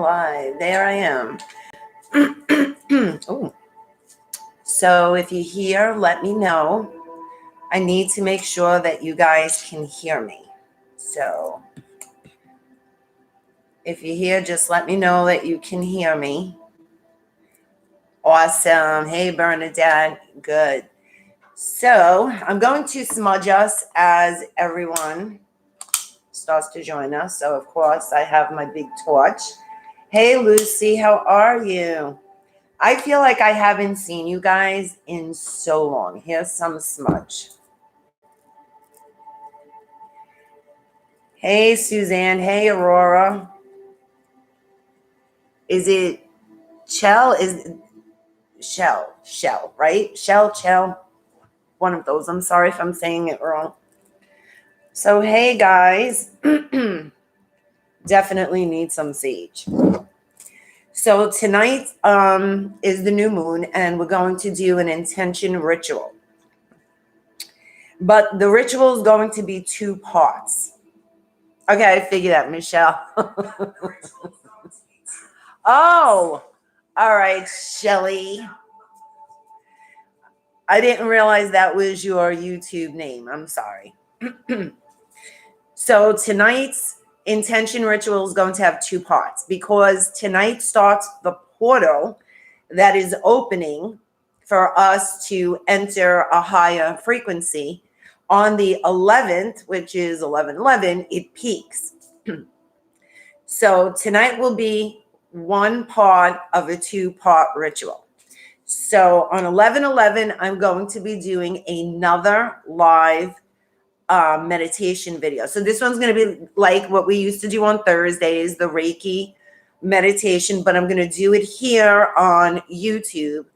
live. There I am. Oh. So if you're here, let me know. I need to make sure that you guys can hear me. So if you're here, just let me know that you can hear me. Awesome. Hey, Bernadette. Good. So I'm going to smudge us as everyone starts to join us. So, of course, I have my big torch. Hey, Lucy, how are you? I feel like I haven't seen you guys in so long. Here's some smudge. Hey, Suzanne. Hey, Aurora. Is it Shell? Shell, right? Shell. One of those. I'm sorry if I'm saying it wrong. So, hey, guys. Definitely need some sage. So tonight is the new moon, and we're going to do an intention ritual. But the ritual is going to be 2 parts. Okay, I figured out, Michelle. Oh, all right, Shelly. I didn't realize that was your YouTube name. I'm sorry. So tonight's intention ritual is going to have 2 parts because tonight starts the portal that is opening for us to enter a higher frequency. On the 11th, which is 11/11, it peaks. So tonight will be 1 part of a 2-part ritual. So on 11/11, I'm going to be doing another live meditation video. So this one's going to be like what we used to do on Thursdays, the Reiki meditation, but I'm going to do it here on YouTube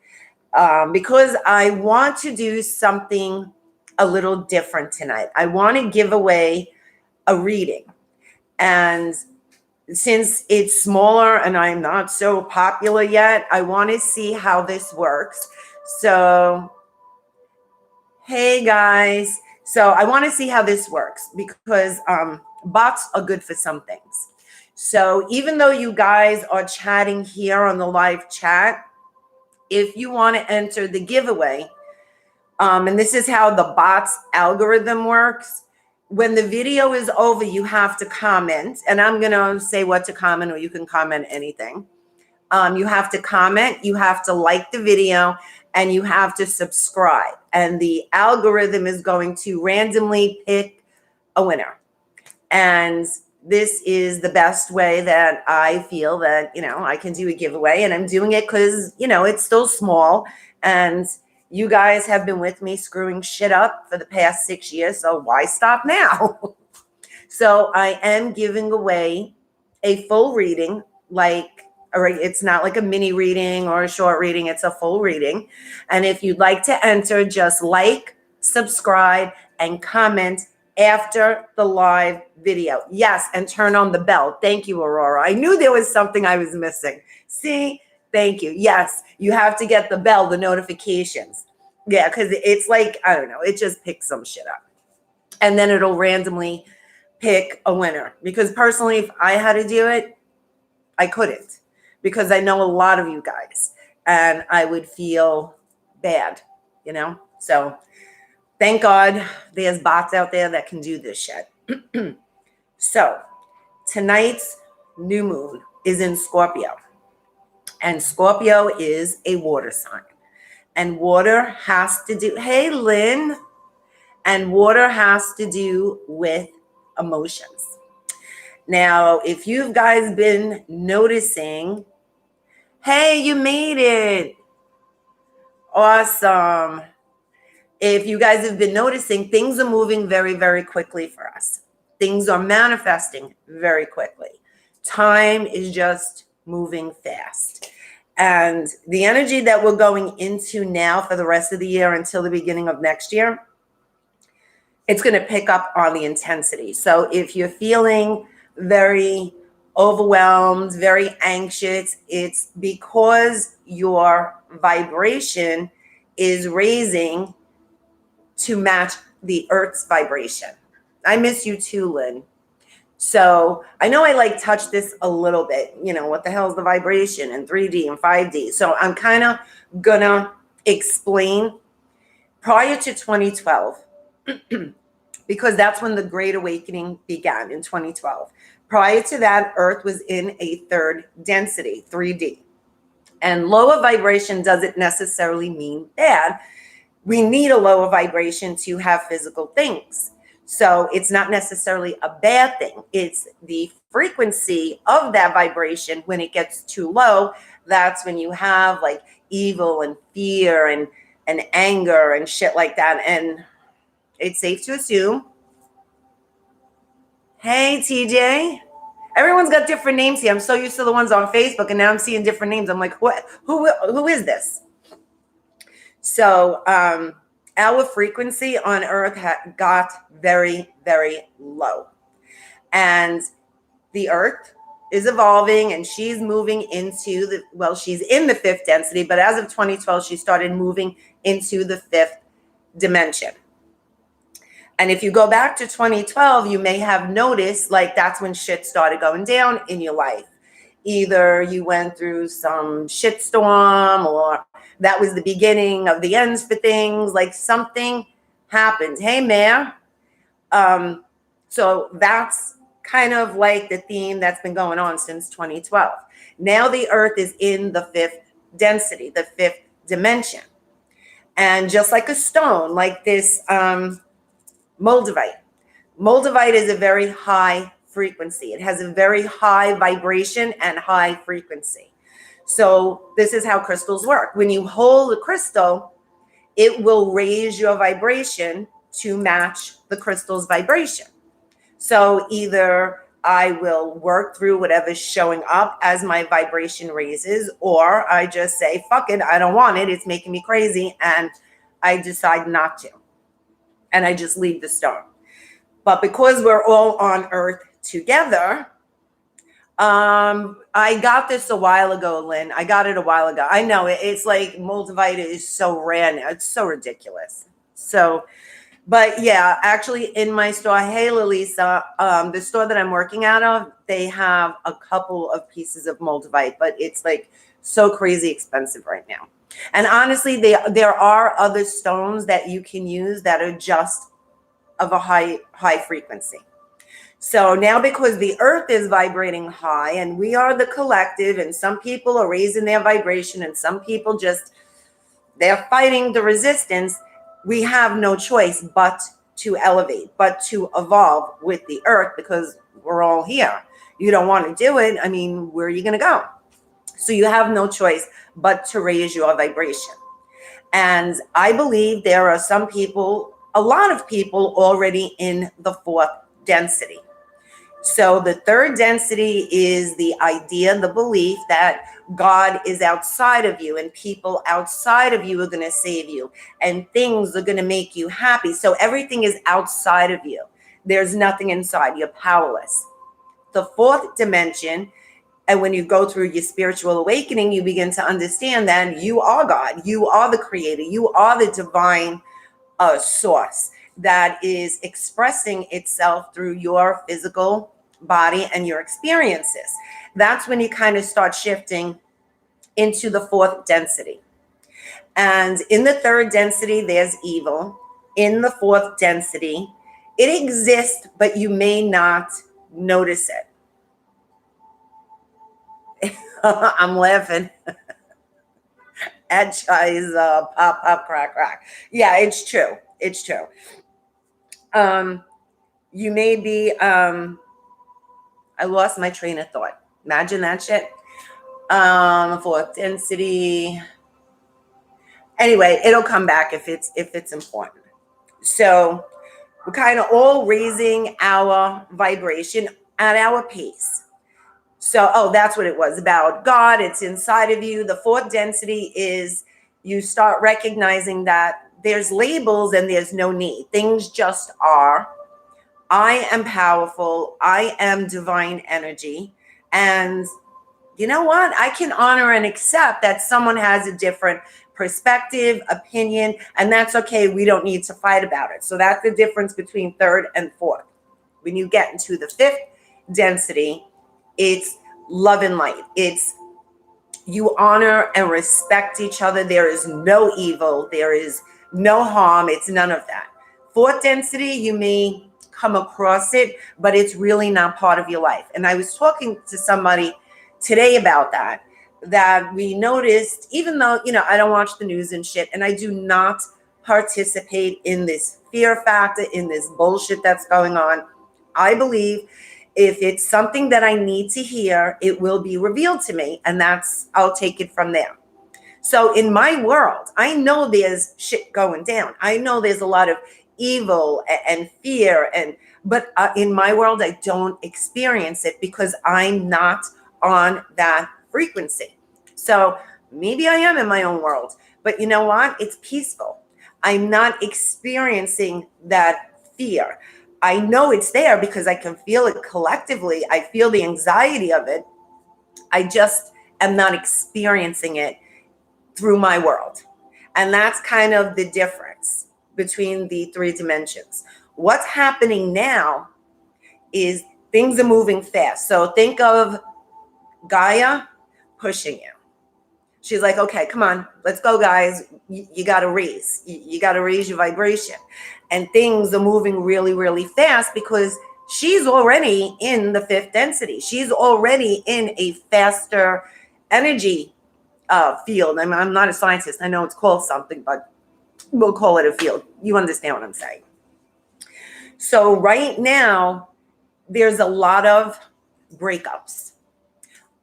because I want to do something a little different tonight. I want to give away a reading. And since it's smaller and I'm not so popular yet, I want to see how this works. So, hey guys. So I want to see how this works because bots are good for some things. So even though you guys are chatting here on the live chat, if you want to enter the giveaway, and this is how the bots algorithm works. When the video is over, you have to comment, and I'm going to say what to comment, or you can comment anything. You have to comment, you have to like the video, and you have to subscribe. And the algorithm is going to randomly pick a winner. And this is the best way that I feel that, I can do a giveaway. And I'm doing it because, it's still small. And you guys have been with me screwing shit up for the past 6 years. So why stop now? So I am giving away a full reading, it's not like a mini reading or a short reading. It's a full reading. And if you'd like to enter, just like, subscribe, and comment after the live video. Yes, and turn on the bell. Thank you, Aurora. I knew there was something I was missing. See? Thank you. Yes, you have to get the bell, the notifications. Yeah, because it's like, I don't know, it just picks some shit up. And then it'll randomly pick a winner. Because personally, if I had to do it, I couldn't. Because I know a lot of you guys. And I would feel bad, So thank God there's bots out there that can do this shit. So tonight's new moon is in Scorpio. And Scorpio is a water sign. And water has to do, hey, Lynn. And water has to do with emotions. Now, if you guys been noticing, hey, you made it. Awesome. If you guys have been noticing, things are moving very, very quickly for us. Things are manifesting very quickly. Time is just moving fast. And the energy that we're going into now for the rest of the year until the beginning of next year, it's going to pick up on the intensity. So if you're feeling very overwhelmed, very anxious, it's because your vibration is raising to match the Earth's vibration. I miss you too, Lynn. So I know I like touched this a little bit, what the hell is the vibration in 3D and 5D. So I'm kind of gonna explain prior to 2012, because that's when the Great Awakening began in 2012. Prior to that, Earth was in a third density, 3D. And lower vibration doesn't necessarily mean bad. We need a lower vibration to have physical things. So it's not necessarily a bad thing. It's the frequency of that vibration. When it gets too low, that's when you have like evil and fear and anger and shit like that. And it's safe to assume. Hey, TJ. Everyone's got different names here. I'm so used to the ones on Facebook, and now I'm seeing different names. I'm like, what? Who is this? So our frequency on Earth got very, very low. And the Earth is evolving, and she's moving into she's in the fifth density, but as of 2012, she started moving into the fifth dimension. And if you go back to 2012, you may have noticed like that's when shit started going down in your life. Either you went through some shitstorm, or that was the beginning of the ends for things, like something happened. Hey, Mayor. So that's kind of like the theme that's been going on since 2012. Now the Earth is in the fifth density, the fifth dimension. And just like a stone, like this moldavite. Moldavite is a very high frequency. It has a very high vibration and high frequency. So this is how crystals work. When you hold a crystal, it will raise your vibration to match the crystal's vibration. So either I will work through whatever's showing up as my vibration raises, or I just say, fuck it, I don't want it. It's making me crazy. And I decide not to. And I just leave the stone. But because we're all on Earth together, I got this a while ago, Lynn. I got it a while ago. I know it's like moldavite is so rare now. It's so ridiculous. So, but yeah, actually in my store, hey, Lalisa, the store that I'm working out of, they have a couple of pieces of moldavite, but it's like so crazy expensive right now. And honestly, there are other stones that you can use that are just of a high frequency. So now because the Earth is vibrating high and we are the collective, and some people are raising their vibration and some people they're fighting the resistance, we have no choice but to elevate, but to evolve with the Earth, because we're all here. You don't want to do it. I mean, where are you going to go? So you have no choice but to raise your vibration. And I believe there are some people, a lot of people already in the fourth density. So the third density is the idea, the belief that God is outside of you and people outside of you are going to save you and things are going to make you happy. So everything is outside of you. There's nothing inside. You're powerless. The fourth dimension, and when you go through your spiritual awakening, you begin to understand that you are God. You are the creator. You are the divine source that is expressing itself through your physical body and your experiences. That's when you kind of start shifting into the fourth density. And in the third density, there's evil. In the fourth density, it exists, but you may not notice it. I'm laughing at Chai's pop, crack. Yeah, it's true. It's true. You may be, I lost my train of thought. Imagine that shit. Fourth density. Anyway, it'll come back if it's important. So we're kind of all raising our vibration at our pace. So, that's what it was about. God, it's inside of you. The fourth density is you start recognizing that there's labels and there's no need. Things just are. I am powerful. I am divine energy. And you know what? I can honor and accept that someone has a different perspective, opinion, and that's okay. We don't need to fight about it. So that's the difference between third and fourth. When you get into the fifth, density, it's love and light. It's you honor and respect each other. There is no evil. There is no harm. It's none of that. Fourth density, you may come across it, but it's really not part of your life. And I was talking to somebody today about that we noticed, even though, I don't watch the news and shit, and I do not participate in this fear factor, in this bullshit that's going on. I believe if it's something that I need to hear, it will be revealed to me, and I'll take it from there. So in my world, I know there's shit going down. I know there's a lot of evil and fear, but in my world, I don't experience it because I'm not on that frequency. So maybe I am in my own world, but you know what? It's peaceful. I'm not experiencing that fear. I know it's there because I can feel it collectively. I feel the anxiety of it. I just am not experiencing it through my world. And that's kind of the difference between the three dimensions. What's happening now is things are moving fast. So think of Gaia pushing you. She's like, okay, come on, let's go, guys. You got to raise. You got to raise your vibration. And things are moving really, really fast because she's already in the fifth density. She's already in a faster energy field. I'm not a scientist. I know it's called something, but we'll call it a field. You understand what I'm saying. So right now, there's a lot of breakups,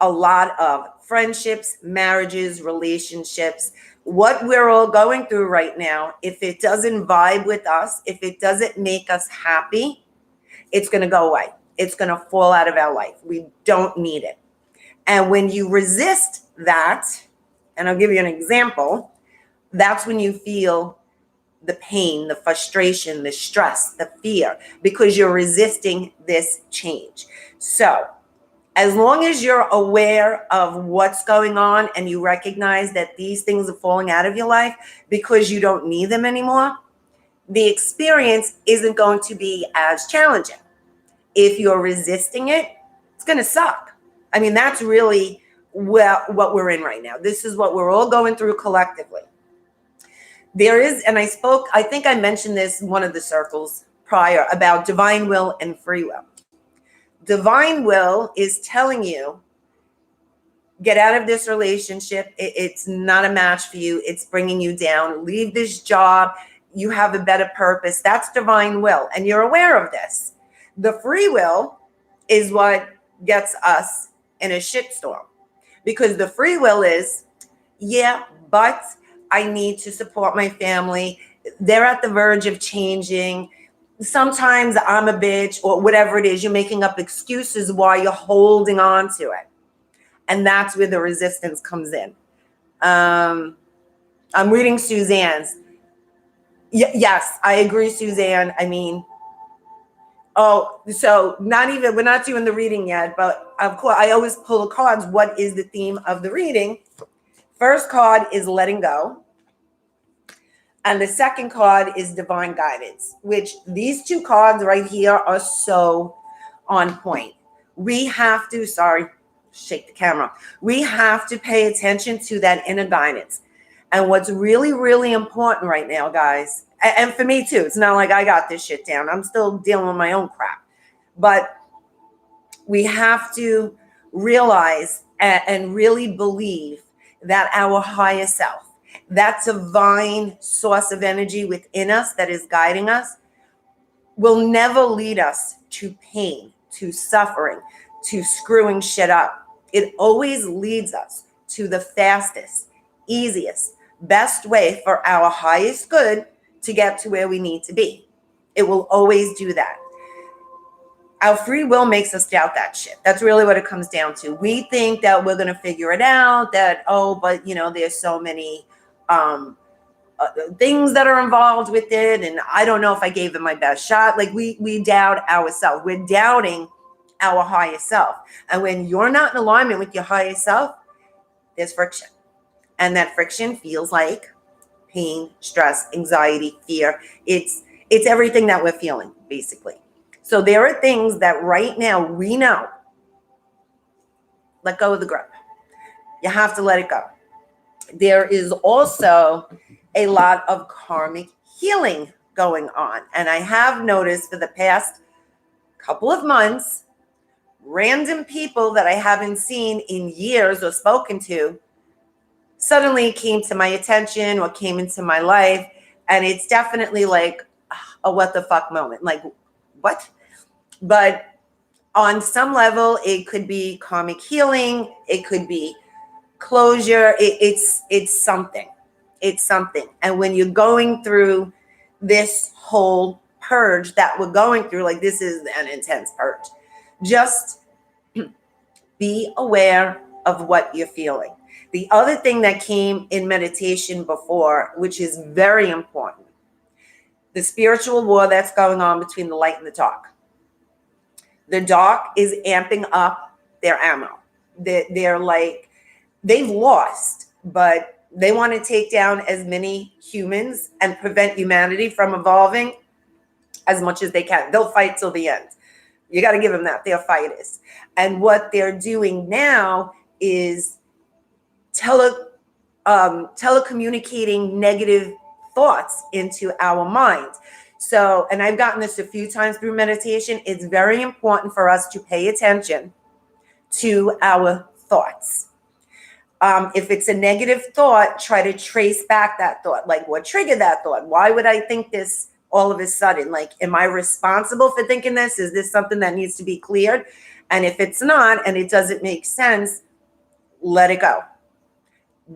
a lot of friendships, marriages, relationships. What we're all going through right now, if it doesn't vibe with us, if it doesn't make us happy, it's going to go away. It's going to fall out of our life. We don't need it. And when you resist that, and I'll give you an example, that's when you feel the pain, the frustration, the stress, the fear, because you're resisting this change. So as long as you're aware of what's going on and you recognize that these things are falling out of your life because you don't need them anymore, the experience isn't going to be as challenging. If you're resisting it, it's going to suck. I mean, that's really what we're in right now. This is what we're all going through collectively. There is, and I think I mentioned this in one of the circles prior about divine will and free will. Divine will is telling you, get out of this relationship. It's not a match for you. It's bringing you down. Leave this job. You have a better purpose. That's divine will. And you're aware of this. The free will is what gets us in a shitstorm, because the free will is, yeah, but I need to support my family. They're at the verge of changing. Sometimes I'm a bitch, or whatever it is. You're making up excuses why you're holding on to it. And that's where the resistance comes in. I'm reading Suzanne's. Yes, I agree, Suzanne. I mean, so we're not doing the reading yet, but of course, I always pull the cards. What is the theme of the reading? First card is letting go. And the second card is divine guidance, which these two cards right here are so on point. We have to, shake the camera. We have to pay attention to that inner guidance. And what's really, really important right now, guys, and for me too, it's not like I got this shit down. I'm still dealing with my own crap. But we have to realize and really believe that our higher self, that divine source of energy within us that is guiding us, will never lead us to pain, to suffering, to screwing shit up. It always leads us to the fastest, easiest, best way for our highest good to get to where we need to be. It will always do that. Our free will makes us doubt that shit. That's really what it comes down to. We think that we're going to figure it out, that, but there's so many things that are involved with it, and I don't know if I gave it my best shot. Like we doubt ourselves. We're doubting our higher self. And when you're not in alignment with your higher self, there's friction. And that friction feels like pain, stress, anxiety, fear. It's everything that we're feeling, basically. So there are things that right now we know. Let go of the grip. You have to let it go. There is also a lot of karmic healing going on. And I have noticed for the past couple of months, random people that I haven't seen in years or spoken to suddenly came to my attention or came into my life. And it's definitely like a what the fuck moment. Like, what? But on some level, it could be karmic healing. It could be closure. It's something. It's something. And when you're going through this whole purge that we're going through, like this is an intense purge, just be aware of what you're feeling. The other thing that came in meditation before, which is very important, the spiritual war that's going on between the light and the dark. The dark is amping up their ammo. They're like, they've lost, but they want to take down as many humans and prevent humanity from evolving as much as they can. They'll fight till the end. You got to give them that. They're fighters. And what they're doing now is telecommunicating negative thoughts into our minds. So, and I've gotten this a few times through meditation. It's very important for us to pay attention to our thoughts. If it's a negative thought, try to trace back that thought. Like, what triggered that thought? Why would I think this all of a sudden? Like, am I responsible for thinking this? Is this something that needs to be cleared? And if it's not, and it doesn't make sense, let it go.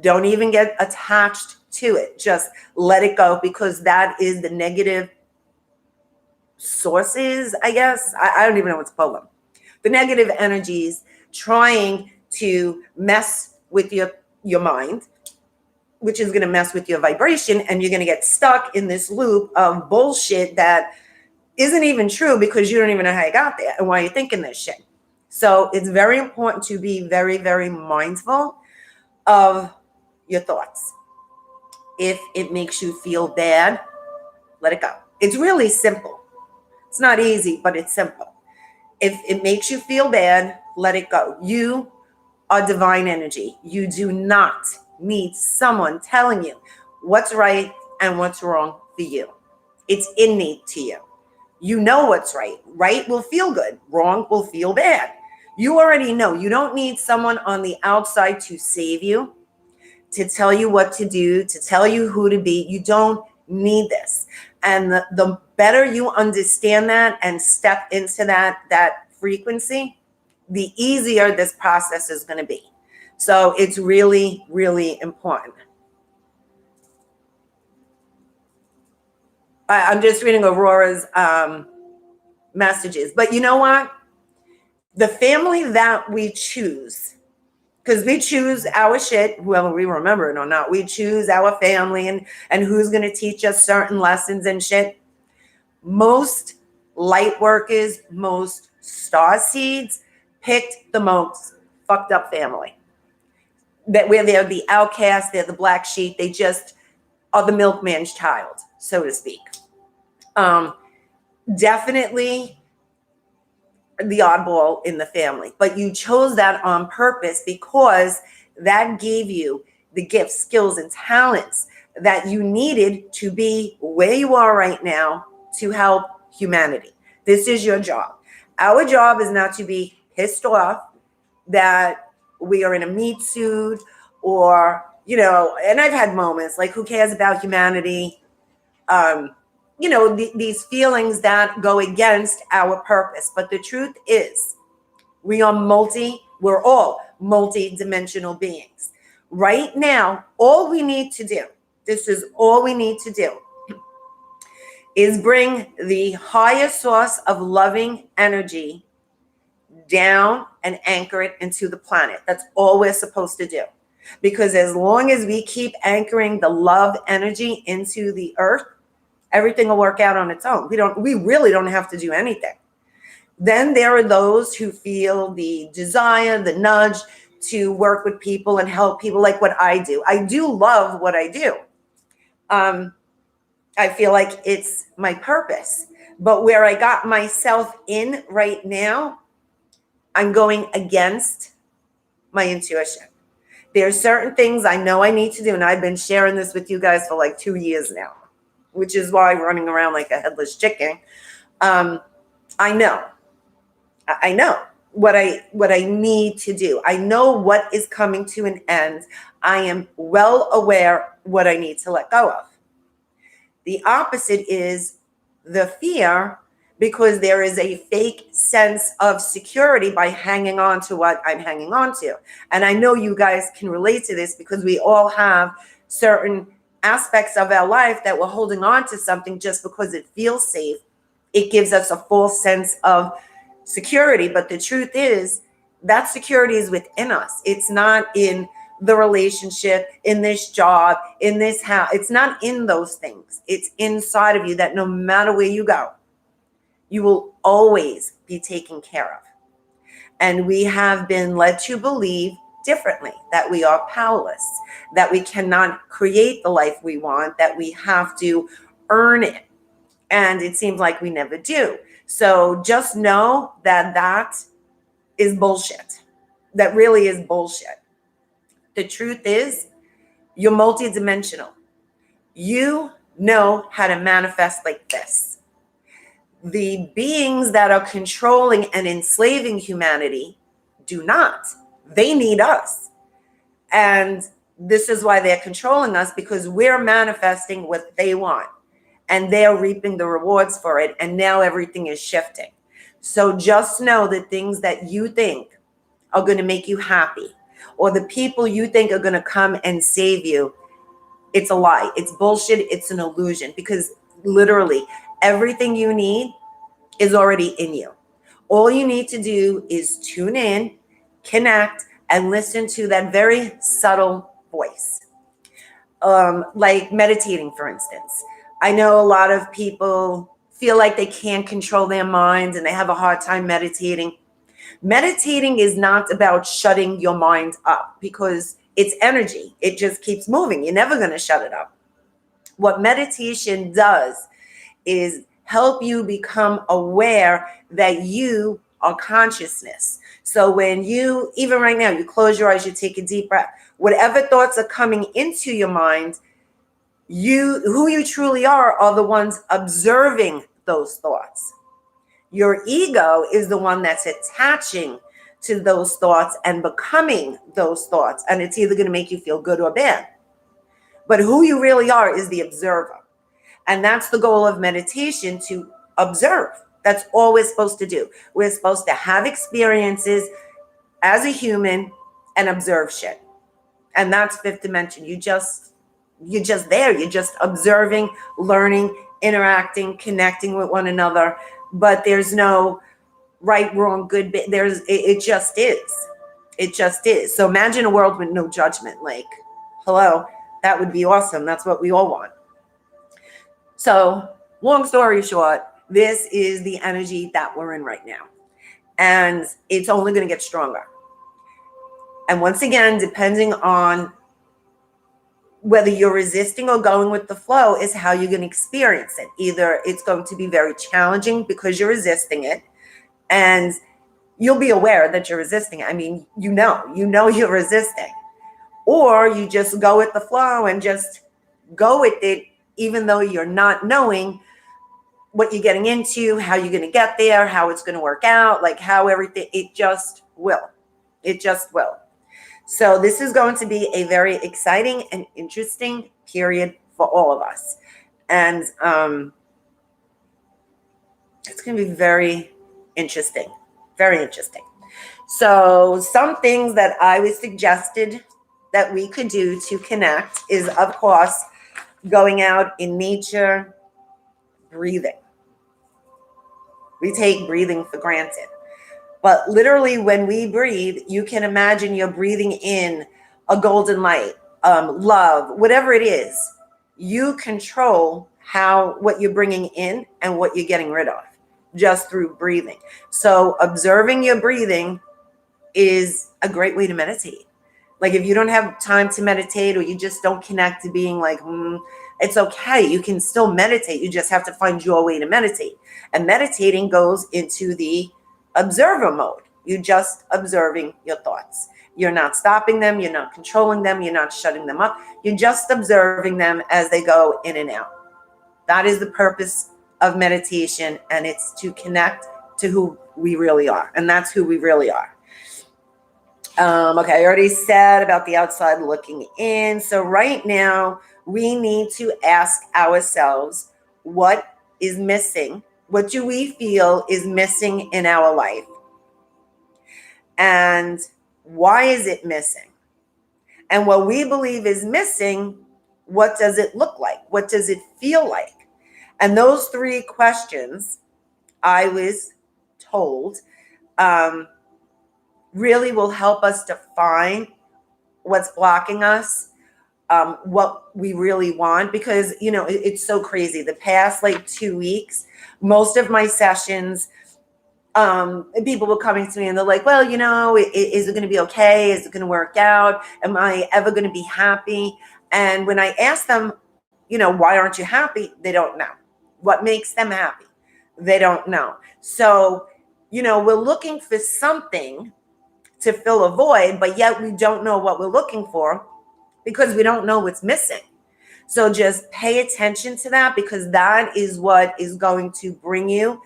Don't even get attached to it. Just let it go, because that is the negative sources, I guess. I don't even know what to call them. The negative energies trying to mess with your mind, which is going to mess with your vibration, and you're going to get stuck in this loop of bullshit that isn't even true, because you don't even know how you got there and why you're thinking this shit. So it's very important to be very, very mindful of your thoughts. If it makes you feel bad, let it go. It's really simple. It's not easy, but it's simple. If it makes you feel bad, let it go. You are divine energy. You do not need someone telling you what's right and what's wrong for you. It's innate to you. You know what's right. Right will feel good. Wrong will feel bad. You already know. You don't need someone on the outside to save you, to tell you what to do, to tell you who to be. You don't need this. And the better you understand that and step into that frequency, the easier this process is going to be. So it's really, really important. I'm just reading Aurora's messages. But you know what? The family that we choose, because we choose our shit, whether we remember it or not, we choose our family and who's going to teach us certain lessons and shit. Most light workers, most star seeds picked the most fucked up family. That where they're the outcast, they're the black sheep, they just are the milkman's child, so to speak. Definitely the oddball in the family, but you chose that on purpose because that gave you the gifts, skills, and talents that you needed to be where you are right now to help humanity. This is your job. Our job is not to be pissed off that we are in a meat suit or, and I've had moments like, who cares about humanity? These feelings that go against our purpose. But the truth is, we're all multi-dimensional beings. Right now, all we need to do, is bring the highest source of loving energy down and anchor it into the planet. That's all we're supposed to do. Because as long as we keep anchoring the love energy into the earth, everything will work out on its own. We really don't have to do anything. Then there are those who feel the desire, the nudge to work with people and help people, like what I do. I do love what I do. I feel like it's my purpose. But where I got myself in right now, I'm going against my intuition. There's certain things I know I need to do, and I've been sharing this with you guys for like 2 years now, which is why I'm running around like a headless chicken. I know. I know what I need to do. I know what is coming to an end. I am well aware what I need to let go of. The opposite is the fear, because there is a fake sense of security by hanging on to what I'm hanging on to. And I know you guys can relate to this because we all have certain aspects of our life that we're holding on to something just because it feels safe. It gives us a false sense of security. But the truth is that security is within us. It's not in the relationship, in this job, in this house. It's not in those things. It's inside of you, that no matter where you go, you will always be taken care of. And we have been led to believe differently, that we are powerless, that we cannot create the life we want, that we have to earn it. And it seems like we never do. So just know that that is bullshit. That really is bullshit. The truth is, you're multidimensional. You know how to manifest like this. The beings that are controlling and enslaving humanity do not. They need us. And this is why they're controlling us, because we're manifesting what they want. And they're reaping the rewards for it. And now everything is shifting. So just know the things that you think are going to make you happy, or the people you think are going to come and save you, it's a lie. It's bullshit. It's an illusion, because literally everything you need is already in you. All you need to do is tune in, connect, and listen to that very subtle voice. Like meditating, for instance. I know a lot of people feel like they can't control their minds and they have a hard time meditating. Meditating is not about shutting your mind up, because it's energy. It just keeps moving. You're never going to shut it up. What meditation does is help you become aware that you are consciousness. So when you, even right now, you close your eyes, you take a deep breath, whatever thoughts are coming into your mind, who you truly are the ones observing those thoughts. Your ego is the one that's attaching to those thoughts and becoming those thoughts. And it's either going to make you feel good or bad. But who you really are is the observer. And that's the goal of meditation, to observe. That's all we're supposed to do. We're supposed to have experiences as a human and observe shit. And that's fifth dimension. You're just there. You're just observing, learning, interacting, connecting with one another. But there's no right, wrong, good, bad. It just is. It just is. So imagine a world with no judgment. Like, hello, that would be awesome. That's what we all want. So long story short, this is the energy that we're in right now. And it's only going to get stronger. And once again, depending on whether you're resisting or going with the flow is how you're going to experience it. Either it's going to be very challenging because you're resisting it, and you'll be aware that you're resisting it. I mean, you know you're resisting. Or you just go with the flow and just go with it, even though you're not knowing what you're getting into, how you're going to get there, how it's going to work out, like how everything, it just will. It just will. So this is going to be a very exciting and interesting period for all of us. And it's going to be very interesting. Very interesting. So some things that I was suggested that we could do to connect is, of course, going out in nature, breathing. We take breathing for granted. But literally when we breathe, you can imagine you're breathing in a golden light, love, whatever it is. You control what you're bringing in and what you're getting rid of just through breathing. So observing your breathing is a great way to meditate. Like if you don't have time to meditate, or you just don't connect to being like, It's okay. You can still meditate. You just have to find your way to meditate. And meditating goes into the observer mode. You're just observing your thoughts. You're not stopping them. You're not controlling them. You're not shutting them up. You're just observing them as they go in and out. That is the purpose of meditation, and it's to connect to who we really are. And that's who we really are. Okay, I already said about the outside looking in. So right now, we need to ask ourselves, what is missing? What do we feel is missing in our life? And why is it missing? And what we believe is missing, what does it look like? What does it feel like? And those three questions, I was told, really will help us define what's blocking us, what we really want. Because, it's so crazy. The past 2 weeks, most of my sessions, people were coming to me and they're like, well, is it going to be okay? Is it going to work out? Am I ever going to be happy? And when I ask them, why aren't you happy? They don't know. What makes them happy? They don't know. So, we're looking for something to fill a void, but yet we don't know what we're looking for because we don't know what's missing. So just pay attention to that, because that is what is going to bring you.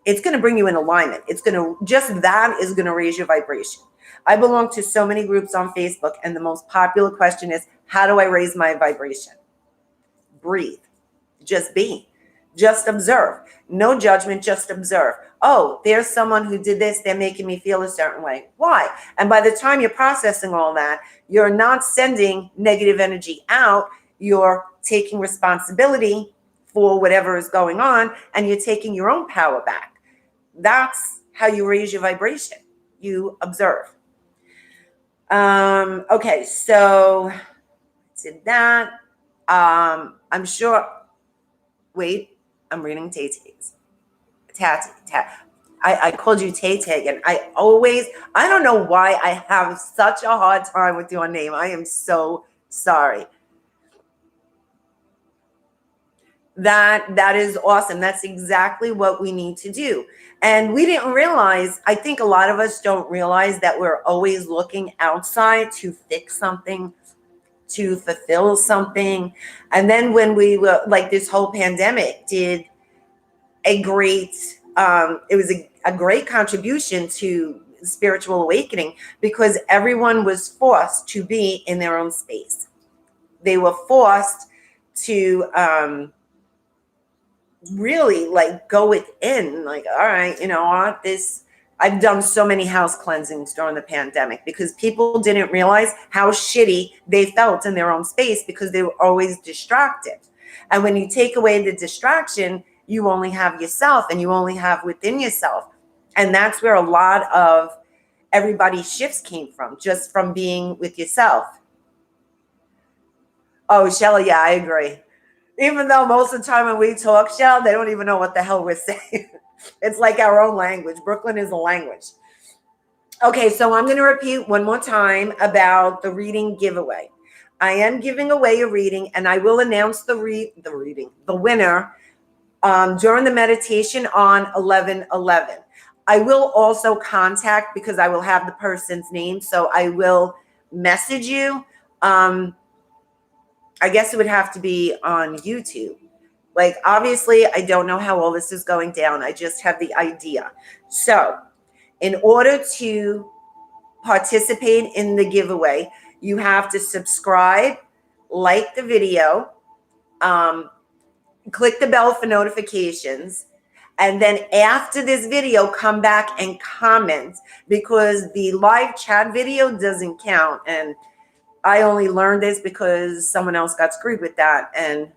It's going to bring you in alignment. That is going to raise your vibration. I belong to so many groups on Facebook, and the most popular question is, how do I raise my vibration? Breathe. Just be. Just observe. No judgment, just observe. Oh, there's someone who did this. They're making me feel a certain way. Why? And by the time you're processing all that, you're not sending negative energy out. You're taking responsibility for whatever is going on, and you're taking your own power back. That's how you raise your vibration. You observe. Okay, so did that. I'm sure. Wait, I'm reading Tay-Tay's. I called you Tay-Tay, and I don't know why I have such a hard time with your name. I am so sorry. That is awesome. That's exactly what we need to do. And we didn't realize, I think a lot of us don't realize that we're always looking outside to fix something, to fulfill something. And then when we were this whole pandemic did a great, it was a great contribution to spiritual awakening, because everyone was forced to be in their own space. They were forced to really go within, all right, I've done so many house cleansings during the pandemic, because people didn't realize how shitty they felt in their own space, because they were always distracted. And when you take away the distraction, you only have yourself, and you only have within yourself. And that's where a lot of everybody's shifts came from, just from being with yourself. Oh, Shelly, yeah, I agree. Even though most of the time when we talk, Shell, they don't even know what the hell we're saying. It's like our own language. Brooklyn is a language. Okay, so I'm going to repeat one more time about the reading giveaway. I am giving away a reading, and I will announce the winner during the meditation on 11/11. I will also contact, because I will have the person's name, so I will message you. I guess it would have to be on YouTube. Obviously, I don't know how all this is going down. I just have the idea. So in order to participate in the giveaway, you have to subscribe, like the video, click the bell for notifications, and then after this video, come back and comment, because the live chat video doesn't count. And I only learned this because someone else got screwed with that, and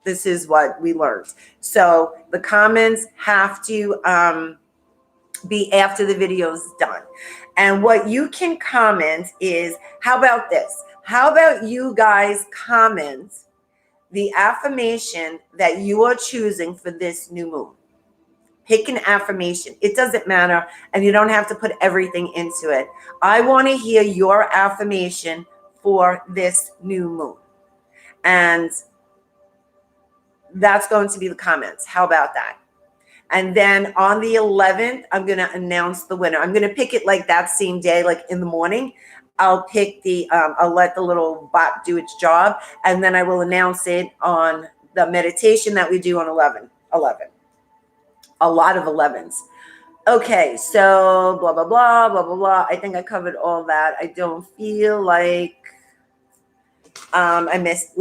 this is what we learned. So the comments have to be after the video is done. And what you can comment is, how about this? How about you guys comment the affirmation that you are choosing for this new moon? Pick an affirmation. It doesn't matter, and you don't have to put everything into it. I want to hear your affirmation for this new moon. And That's going to be the comments. How about that? And then on the 11th, I'm going to announce the winner. I'm going to pick it like that same day, like in the morning. I'll pick I'll let the little bot do its job. And then I will announce it on the meditation that we do on 11. A lot of 11s. Okay, so blah, blah, blah, blah, blah, blah. I think I covered all that. I don't feel like I missed,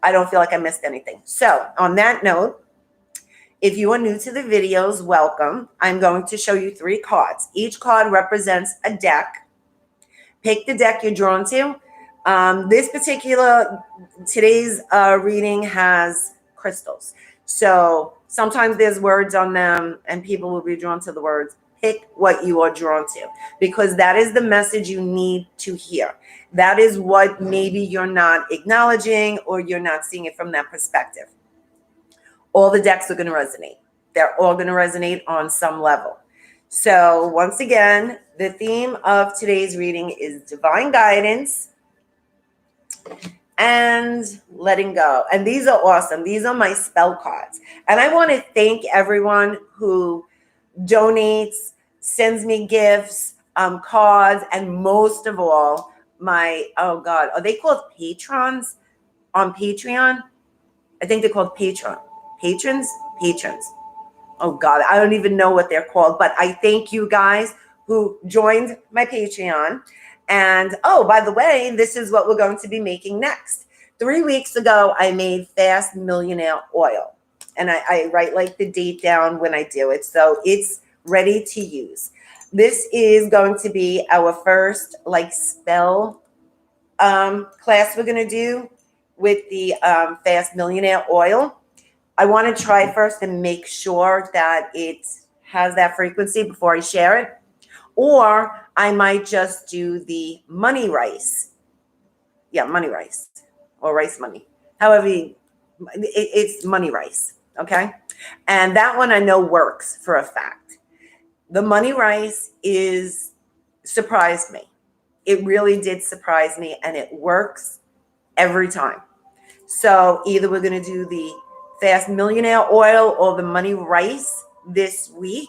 I don't feel like I missed anything. So on that note, if you are new to the videos, welcome. I'm going to show you 3 cards. Each card represents a deck. Pick the deck you're drawn to. Today's reading has crystals. So sometimes there's words on them and people will be drawn to the words. Pick what you are drawn to, because that is the message you need to hear. That is what maybe you're not acknowledging or you're not seeing it from that perspective. All the decks are going to resonate. They're all going to resonate on some level. So once again, the theme of today's reading is divine guidance and letting go. And these are awesome. These are my spell cards. And I want to thank everyone who donates, sends me gifts, cards, and most of all, are they called patrons on Patreon? I think they're called patrons. Oh God, I don't even know what they're called, but I thank you guys who joined my Patreon. And oh, by the way, this is what we're going to be making next. 3 weeks ago, I made Fast Millionaire Oil, and I write like the date down when I do it, so it's ready to use. This is going to be our first like spell class we're going to do with the Fast Millionaire Oil. I want to try first and make sure that it has that frequency before I share it. Or I might just do the money rice. Yeah, money rice or rice money. However, it's money rice. Okay. And that one I know works for a fact. The money rice surprised me. It really did surprise me, and it works every time. So either we're going to do the Fast Millionaire Oil or the money rice this week.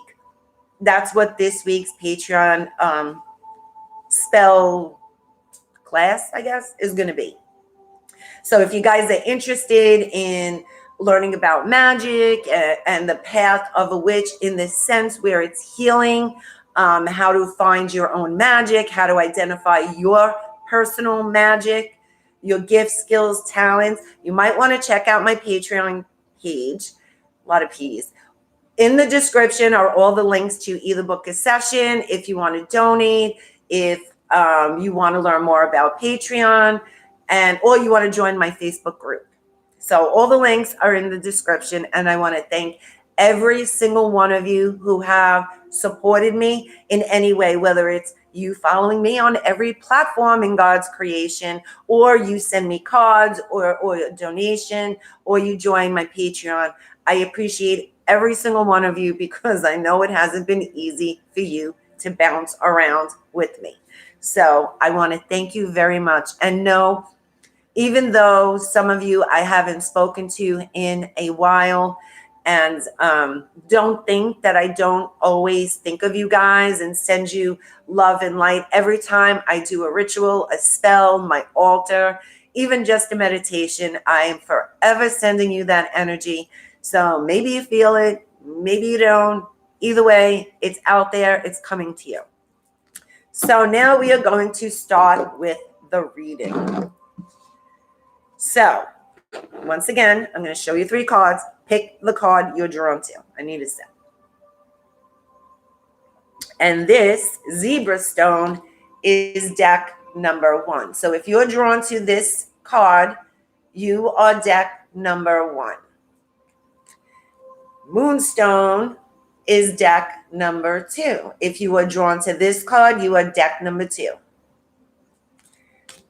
That's what this week's Patreon spell class, I guess, is going to be. So if you guys are interested in learning about magic and the path of a witch in the sense where it's healing, how to find your own magic, how to identify your personal magic, your gifts, skills, talents, you might want to check out my Patreon page. A lot of P's. In the description are all the links to either book a session if you want to donate, if you want to learn more about Patreon, or you want to join my Facebook group. So all the links are in the description, and I want to thank every single one of you who have supported me in any way, whether it's you following me on every platform in God's creation, or you send me cards or a donation, or you join my Patreon. I appreciate every single one of you, because I know it hasn't been easy for you to bounce around with me. So I want to thank you very much. And no, even though some of you I haven't spoken to in a while, and don't think that I don't always think of you guys and send you love and light. Every time I do a ritual, a spell, my altar, even just a meditation, I am forever sending you that energy. So maybe you feel it, maybe you don't. Either way, it's out there, it's coming to you. So now we are going to start with the reading. So once again, I'm going to show you 3 cards. Pick the card you're drawn to. I need a set. And this zebra stone is deck number 1. So if you're drawn to this card, you are deck number 1. Moonstone is deck number 2. If you are drawn to this card, you are deck number 2.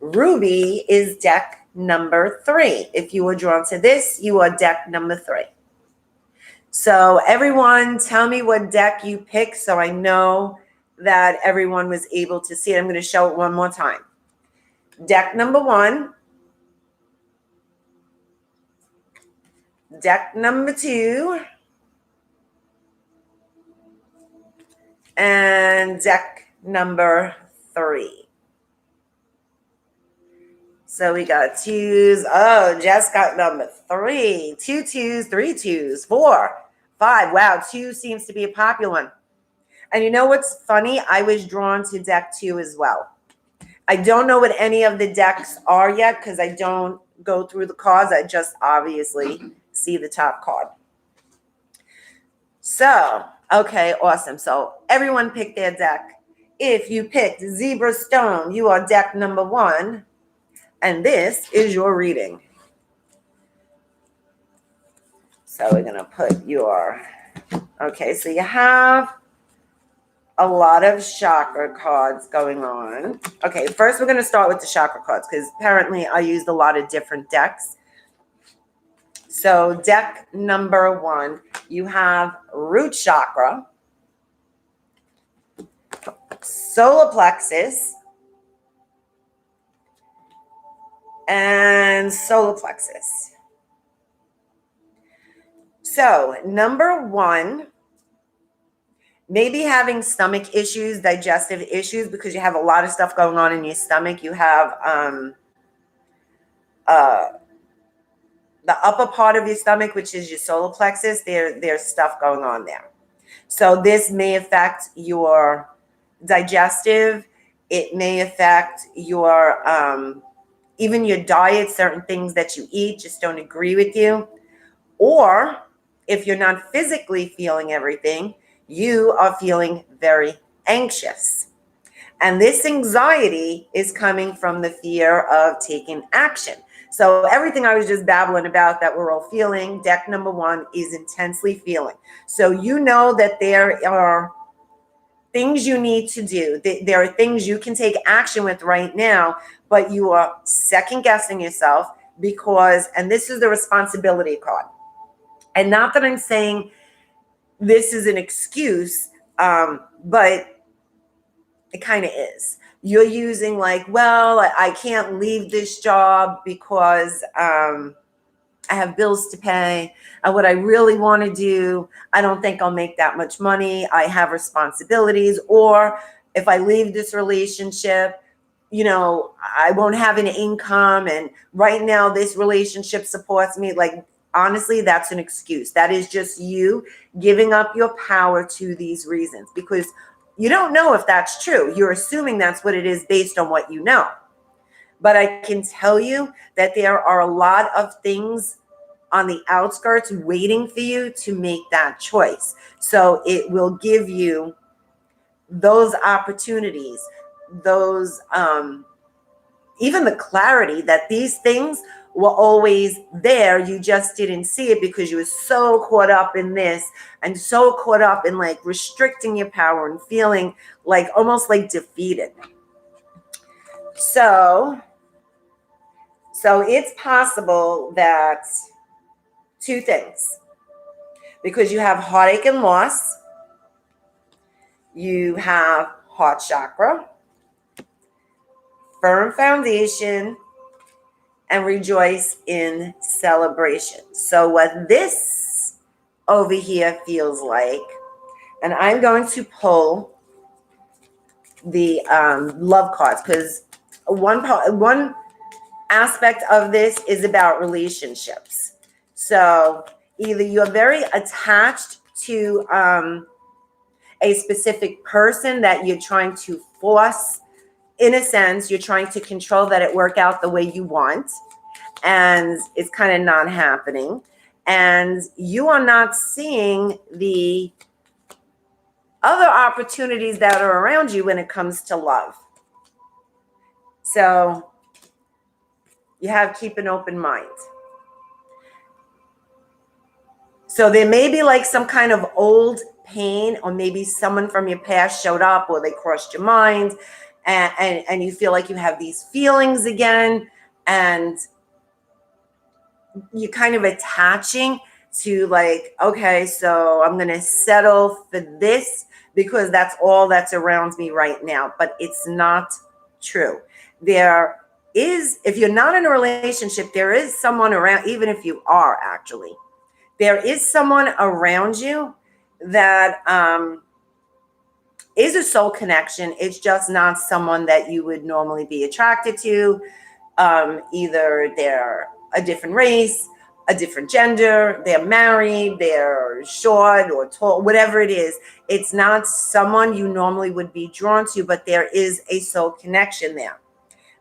Ruby is deck number 3. If you are drawn to this, you are deck number 3. So everyone, tell me what deck you picked so I know that everyone was able to see it. I'm going to show it one more time. Deck number 1. deck number 2, and deck number 3. So we got 2s. Oh, Jess got number 3. 2 2s, 3 2s, 4, 5. Wow, 2 seems to be a popular one. And you know what's funny? I was drawn to deck 2 as well. I don't know what any of the decks are yet because I don't go through the cards. I just obviously see the top card. So, okay, awesome. So everyone picked their deck. If you picked Zebra Stone, you are deck number 1. And this is your reading. So we're going to put your, okay, so you have a lot of chakra cards going on. Okay, first we're going to start with the chakra cards because apparently I used a lot of different decks. So deck number 1, you have root chakra, solar plexus, and solar plexus. So number 1, maybe having stomach issues, digestive issues, because you have a lot of stuff going on in your stomach. You have the upper part of your stomach, which is your solar plexus. There's stuff going on there. So this may affect your digestive. It may affect your even your diet. Certain things that you eat just don't agree with you. Or if you're not physically feeling everything, you are feeling very anxious. And this anxiety is coming from the fear of taking action. So everything I was just babbling about that we're all feeling, deck number 1 is intensely feeling. So you know that there are things you need to do. There are things you can take action with right now, but you are second guessing yourself because, and this is the responsibility card. And not that I'm saying this is an excuse, but it kind of is. You're using like, well, I can't leave this job because I have bills to pay. And what I really want to do, I don't think I'll make that much money. I have responsibilities. Or if I leave this relationship, I won't have an income. And right now this relationship supports me. Like, honestly, that's an excuse. That is just you giving up your power to these reasons because you don't know if that's true. You're assuming that's what it is based on what you know. But I can tell you that there are a lot of things on the outskirts waiting for you to make that choice. So it will give you those opportunities, those even the clarity that these things were always there. You just didn't see it because you were so caught up in this and so caught up in like restricting your power and feeling like almost like defeated. So it's possible that 2 things, because you have heartache and loss, you have heart chakra, firm foundation, and rejoice in celebration. So what this over here feels like, and I'm going to pull the love cards because one aspect of this is about relationships. So either you're very attached to a specific person that you're trying to force. In a sense, you're trying to control that it work out the way you want, and it's kind of not happening. And you are not seeing the other opportunities that are around you when it comes to love. So you have to keep an open mind. So there may be like some kind of old pain, or maybe someone from your past showed up or they crossed your mind. And you feel like you have these feelings again, and you're kind of attaching to like, okay, so I'm going to settle for this because that's all that's around me right now. But it's not true. There is, if you're not in a relationship, there is someone around, even if you are actually, there is someone around you that is a soul connection. It's just not someone that you would normally be attracted to. Either they're a different race, a different gender, they're married, they're short or tall, whatever it is. It's not someone you normally would be drawn to, but there is a soul connection there.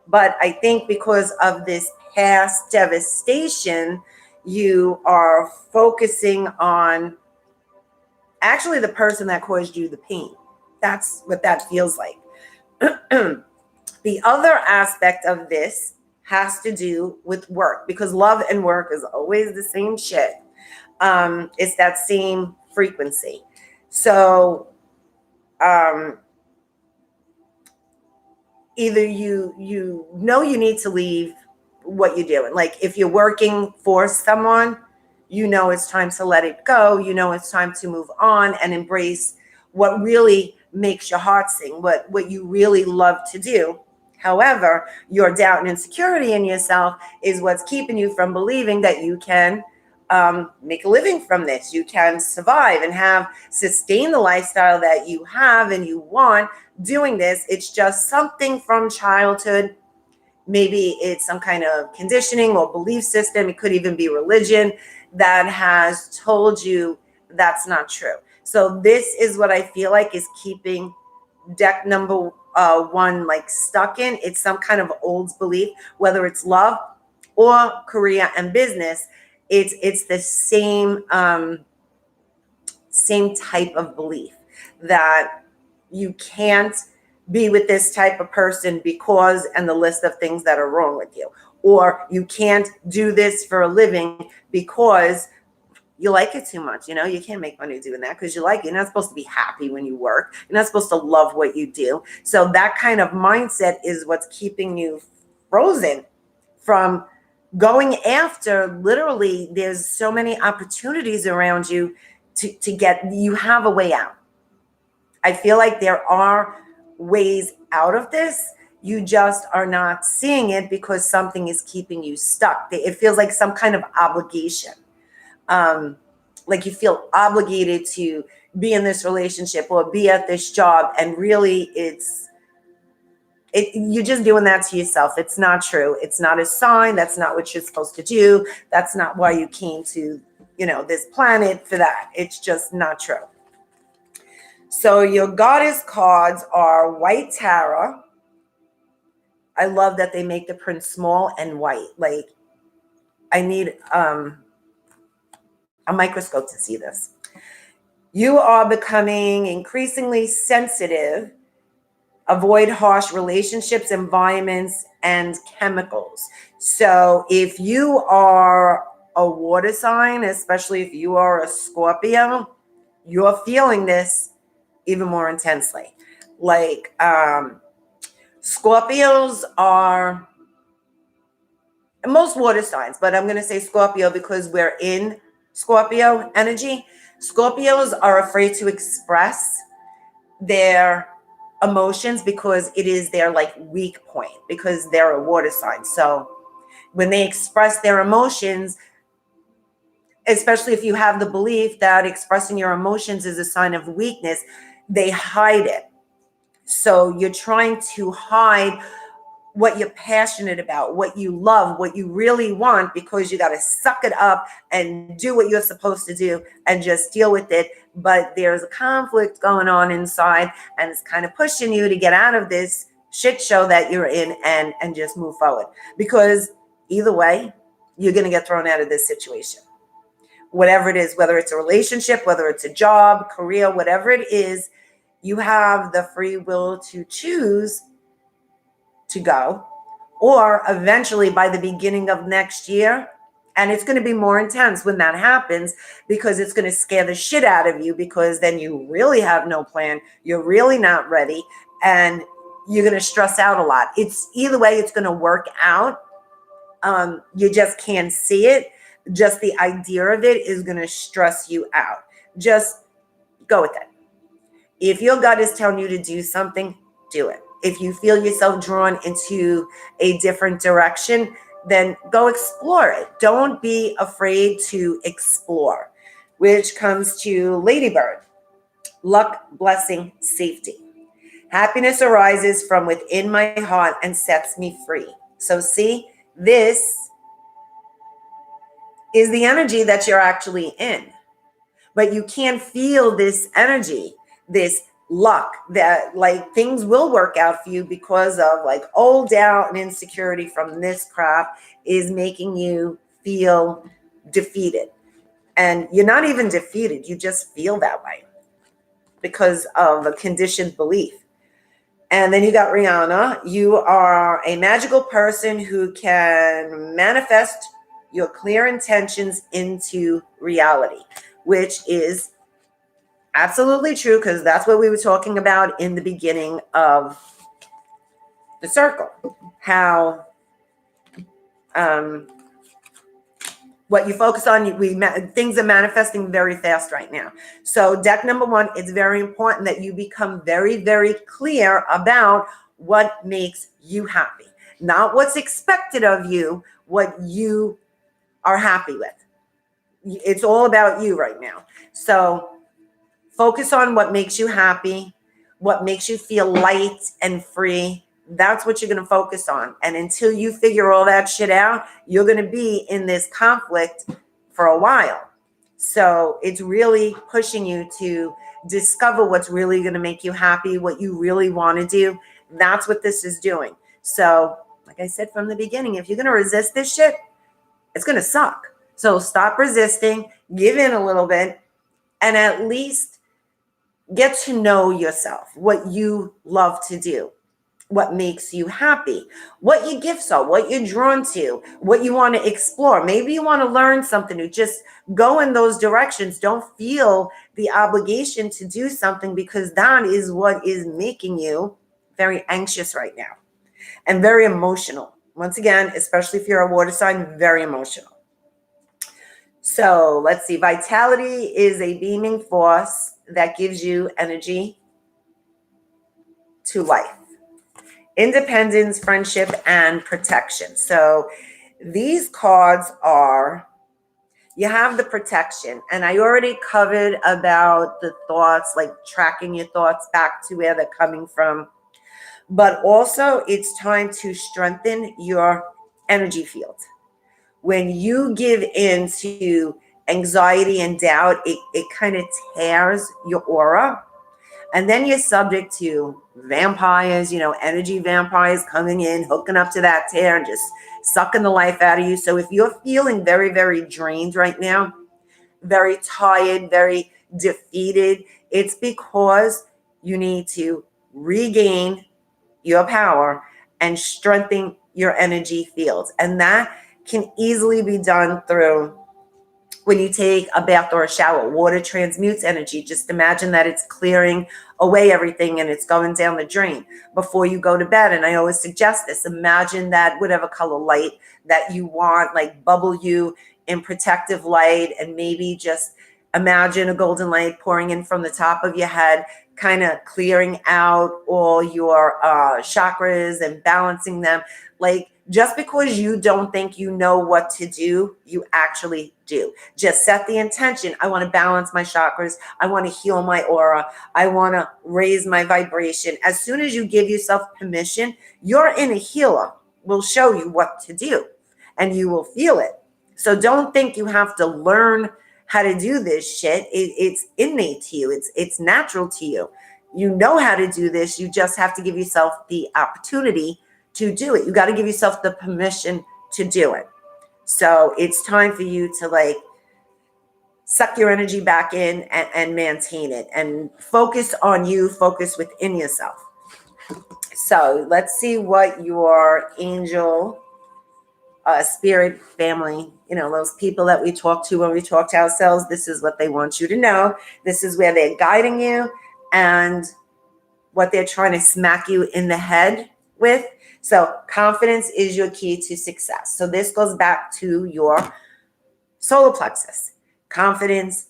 But I think because of this past devastation, you are focusing on actually the person that caused you the pain. That's what that feels like. The other aspect of this has to do with work, because love and work is always the same shit. It's that same frequency. So either you know you need to leave what you're doing. Like if you're working for someone, you know it's time to let it go. You know it's time to move on and embrace what really makes your heart sing, what you really love to do. However, your doubt and insecurity in yourself is what's keeping you from believing that you can make a living from this. You can survive and sustain the lifestyle that you have and you want doing this. It's just something from childhood. Maybe it's some kind of conditioning or belief system. It could even be religion that has told you that's not true. So this is what I feel like is keeping deck number one like stuck in. It's some kind of old belief, whether it's love or career and business. It's the same type of belief that you can't be with this type of person because, and the list of things that are wrong with you, or you can't do this for a living because you like it too much. You can't make money doing that because you like it. You're not supposed to be happy when you work. You're not supposed to love what you do. So that kind of mindset is what's keeping you frozen from going after. Literally, there's so many opportunities around you you have a way out. I feel like there are ways out of this. You just are not seeing it because something is keeping you stuck. It feels like some kind of obligation. Like you feel obligated to be in this relationship or be at this job, and really you're just doing that to yourself. It's not true. It's not a sign. That's not what you're supposed to do. That's not why you came to this planet for that. It's just not true. So your goddess cards are white Tara. I love that they make the print small and white. Like I need a microscope to see this. You are becoming increasingly sensitive. Avoid harsh relationships, environments, and chemicals. So if you are a water sign, especially if you are a Scorpio, you're feeling this even more intensely. Like Scorpios are most water signs, but I'm going to say Scorpio because we're in Scorpio energy. Scorpios are afraid to express their emotions because it is their like weak point, because they're a water sign. So when they express their emotions, especially if you have the belief that expressing your emotions is a sign of weakness, they hide it. So you're trying to hide what you're passionate about, what you love, what you really want, because you got to suck it up and do what you're supposed to do and just deal with it. But there's a conflict going on inside, and it's kind of pushing you to get out of this shit show that you're in and just move forward. Because either way, you're going to get thrown out of this situation. Whatever it is, whether it's a relationship, whether it's a job, career, whatever it is, you have the free will to choose to go, or eventually by the beginning of next year. And it's going to be more intense when that happens, because it's going to scare the shit out of you, because then you really have no plan. You're really not ready, and you're going to stress out a lot. It's either way, it's going to work out. You just can't see it. Just the idea of it is going to stress you out. Just go with it. If your gut is telling you to do something, do it. If you feel yourself drawn into a different direction, then go explore it. Don't be afraid to explore, which comes to Ladybird. Luck, blessing, safety. Happiness arises from within my heart and sets me free. So see, this is the energy that you're actually in. But you can't feel this energy, this luck, that like things will work out for you, because of like old doubt and insecurity from this crap is making you feel defeated. And you're not even defeated, you just feel that way because of a conditioned belief. And then you got Rihanna. You are a magical person who can manifest your clear intentions into reality, which is absolutely true, because that's what we were talking about in the beginning of the circle. How what you focus on, things are manifesting very fast right now. So deck number 1, it's very important that you become very, very clear about what makes you happy. Not what's expected of you, what you are happy with. It's all about you right now. So focus on what makes you happy, what makes you feel light and free. That's what you're going to focus on. And until you figure all that shit out, you're going to be in this conflict for a while. So it's really pushing you to discover what's really going to make you happy, what you really want to do. That's what this is doing. So, like I said from the beginning, if you're going to resist this shit, it's going to suck. So stop resisting, give in a little bit, and at least get to know yourself, what you love to do, what makes you happy, what your gifts are, what you're drawn to, what you want to explore. Maybe you want to learn something new. Just go in those directions. Don't feel the obligation to do something, because that is what is making you very anxious right now and very emotional. Once again, especially if you're a water sign, very emotional. So let's see. Vitality is a beaming force that gives you energy to life. Independence, friendship, and protection. So these cards are, you have the protection. And I already covered about the thoughts, like tracking your thoughts back to where they're coming from. But also it's time to strengthen your energy field. When you give in to anxiety and doubt, it kind of tears your aura. And then you're subject to vampires, energy vampires coming in, hooking up to that tear and just sucking the life out of you. So if you're feeling very, very drained right now, very tired, very defeated, it's because you need to regain your power and strengthen your energy fields. And that can easily be done through when you take a bath or a shower. Water transmutes energy. Just imagine that it's clearing away everything and it's going down the drain before you go to bed. And I always suggest this. Imagine that whatever color light that you want, like bubble you in protective light, and maybe just imagine a golden light pouring in from the top of your head, kind of clearing out all your chakras and balancing them. Like, just because you don't think you know what to do, you actually do. Just set the intention. I want to balance my chakras. I want to heal my aura. I want to raise my vibration. As soon as you give yourself permission, your inner healer will show you what to do, and you will feel it. So don't think you have to learn how to do this shit. It's innate to you. It's natural to you. You know how to do this. You just have to give yourself the opportunity to do it. You got to give yourself the permission to do it. So it's time for you to suck your energy back in and maintain it, and focus on you, focus within yourself. So let's see what your angel, spirit, family, those people that we talk to when we talk to ourselves, this is what they want you to know. This is where they're guiding you and what they're trying to smack you in the head with. So confidence is your key to success. So this goes back to your solar plexus. Confidence,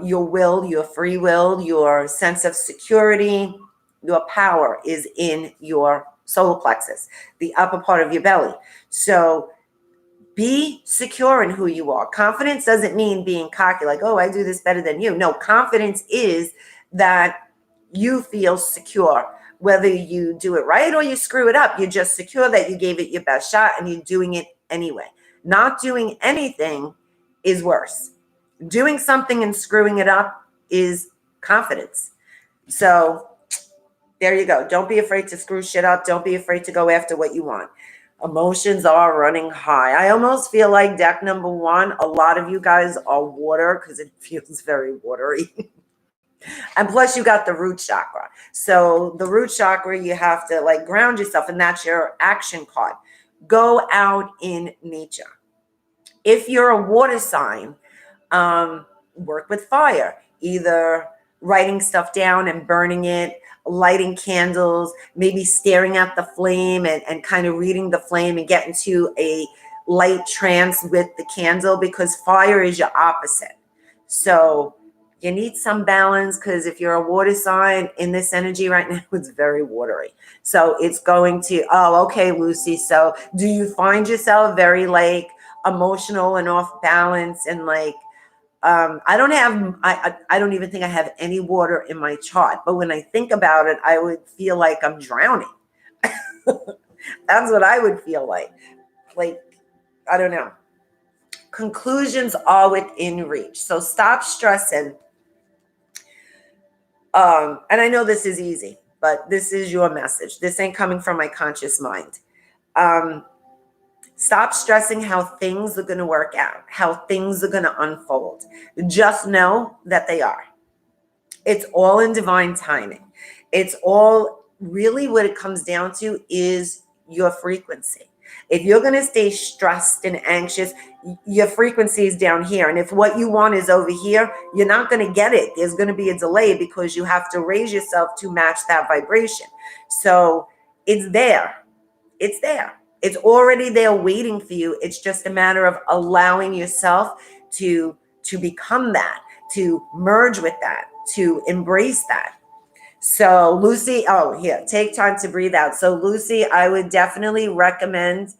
your will, your free will, your sense of security, your power is in your solar plexus, the upper part of your belly. So Be secure in who you are. Confidence doesn't mean being cocky, like, oh, I do this better than you. No, confidence is that you feel secure. Whether you do it right or you screw it up, you're just secure that you gave it your best shot and you're doing it anyway. Not doing anything is worse. Doing something and screwing it up is confidence. So there you go. Don't be afraid to screw shit up. Don't be afraid to go after what you want. Emotions are running high. I almost feel like deck number 1, a lot of you guys are water because it feels very watery. And plus you got the root chakra. So the root chakra, you have to like ground yourself, and that's your action card. Go out in nature. If you're a water sign, work with fire, either writing stuff down and burning it, lighting candles, maybe staring at the flame and kind of reading the flame and get into a light trance with the candle, because fire is your opposite. So you need some balance, because if you're a water sign in this energy right now, it's very watery. So it's going to, oh, okay, Lucy. So do you find yourself very like emotional and off balance and like, I don't even think I have any water in my chart, but when I think about it, I would feel like I'm drowning. That's what I would feel like. Like, I don't know. Conclusions are within reach. So stop stressing. And I know this is easy, but this is your message. This ain't coming from my conscious mind. Stop stressing how things are going to work out, how things are going to unfold. Just know that they are. It's all in divine timing. It's all really what it comes down to is your frequency. If you're going to stay stressed and anxious, your frequency is down here. And if what you want is over here, you're not going to get it. There's going to be a delay because you have to raise yourself to match that vibration. So it's there. It's there. It's already there waiting for you. It's just a matter of allowing yourself to become that, to merge with that, to embrace that. So Lucy, oh, here, take time to breathe out. So Lucy, I would definitely recommend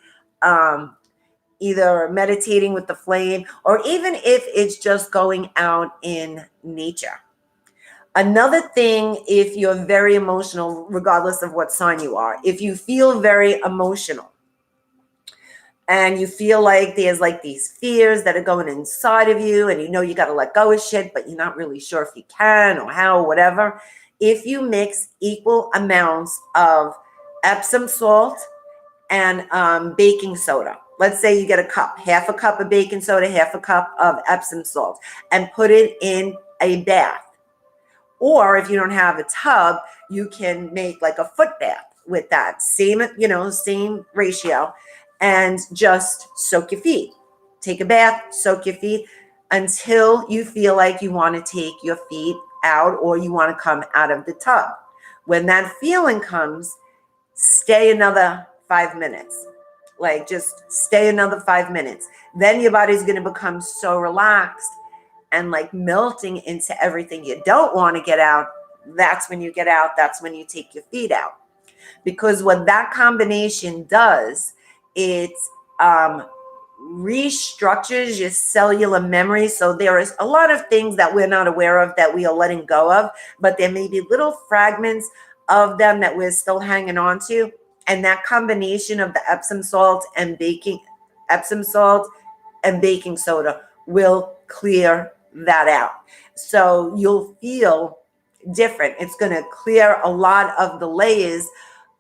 either meditating with the flame, or even if it's just going out in nature. Another thing, if you're very emotional, regardless of what sign you are, if you feel very emotional, and you feel like there's like these fears that are going inside of you, and you know you got to let go of shit, but you're not really sure if you can or how or whatever. If you mix equal amounts of Epsom salt and baking soda, let's say you get a cup, half a cup of baking soda, half a cup of Epsom salt, and put it in a bath. Or if you don't have a tub, you can make like a foot bath with that same ratio, and just soak your feet. Take a bath, soak your feet until you feel like you want to take your feet out or you want to come out of the tub. When that feeling comes, stay another 5 minutes. Like just stay another 5 minutes. Then your body's going to become so relaxed and like melting into everything you don't want to get out. That's when you get out. That's when you take your feet out. Because what that combination does, it restructures your cellular memory. So there is a lot of things that we're not aware of that we are letting go of, but there may be little fragments of them that we're still hanging on to. And that combination of the Epsom salt and baking soda will clear that out. So you'll feel different. It's going to clear a lot of the layers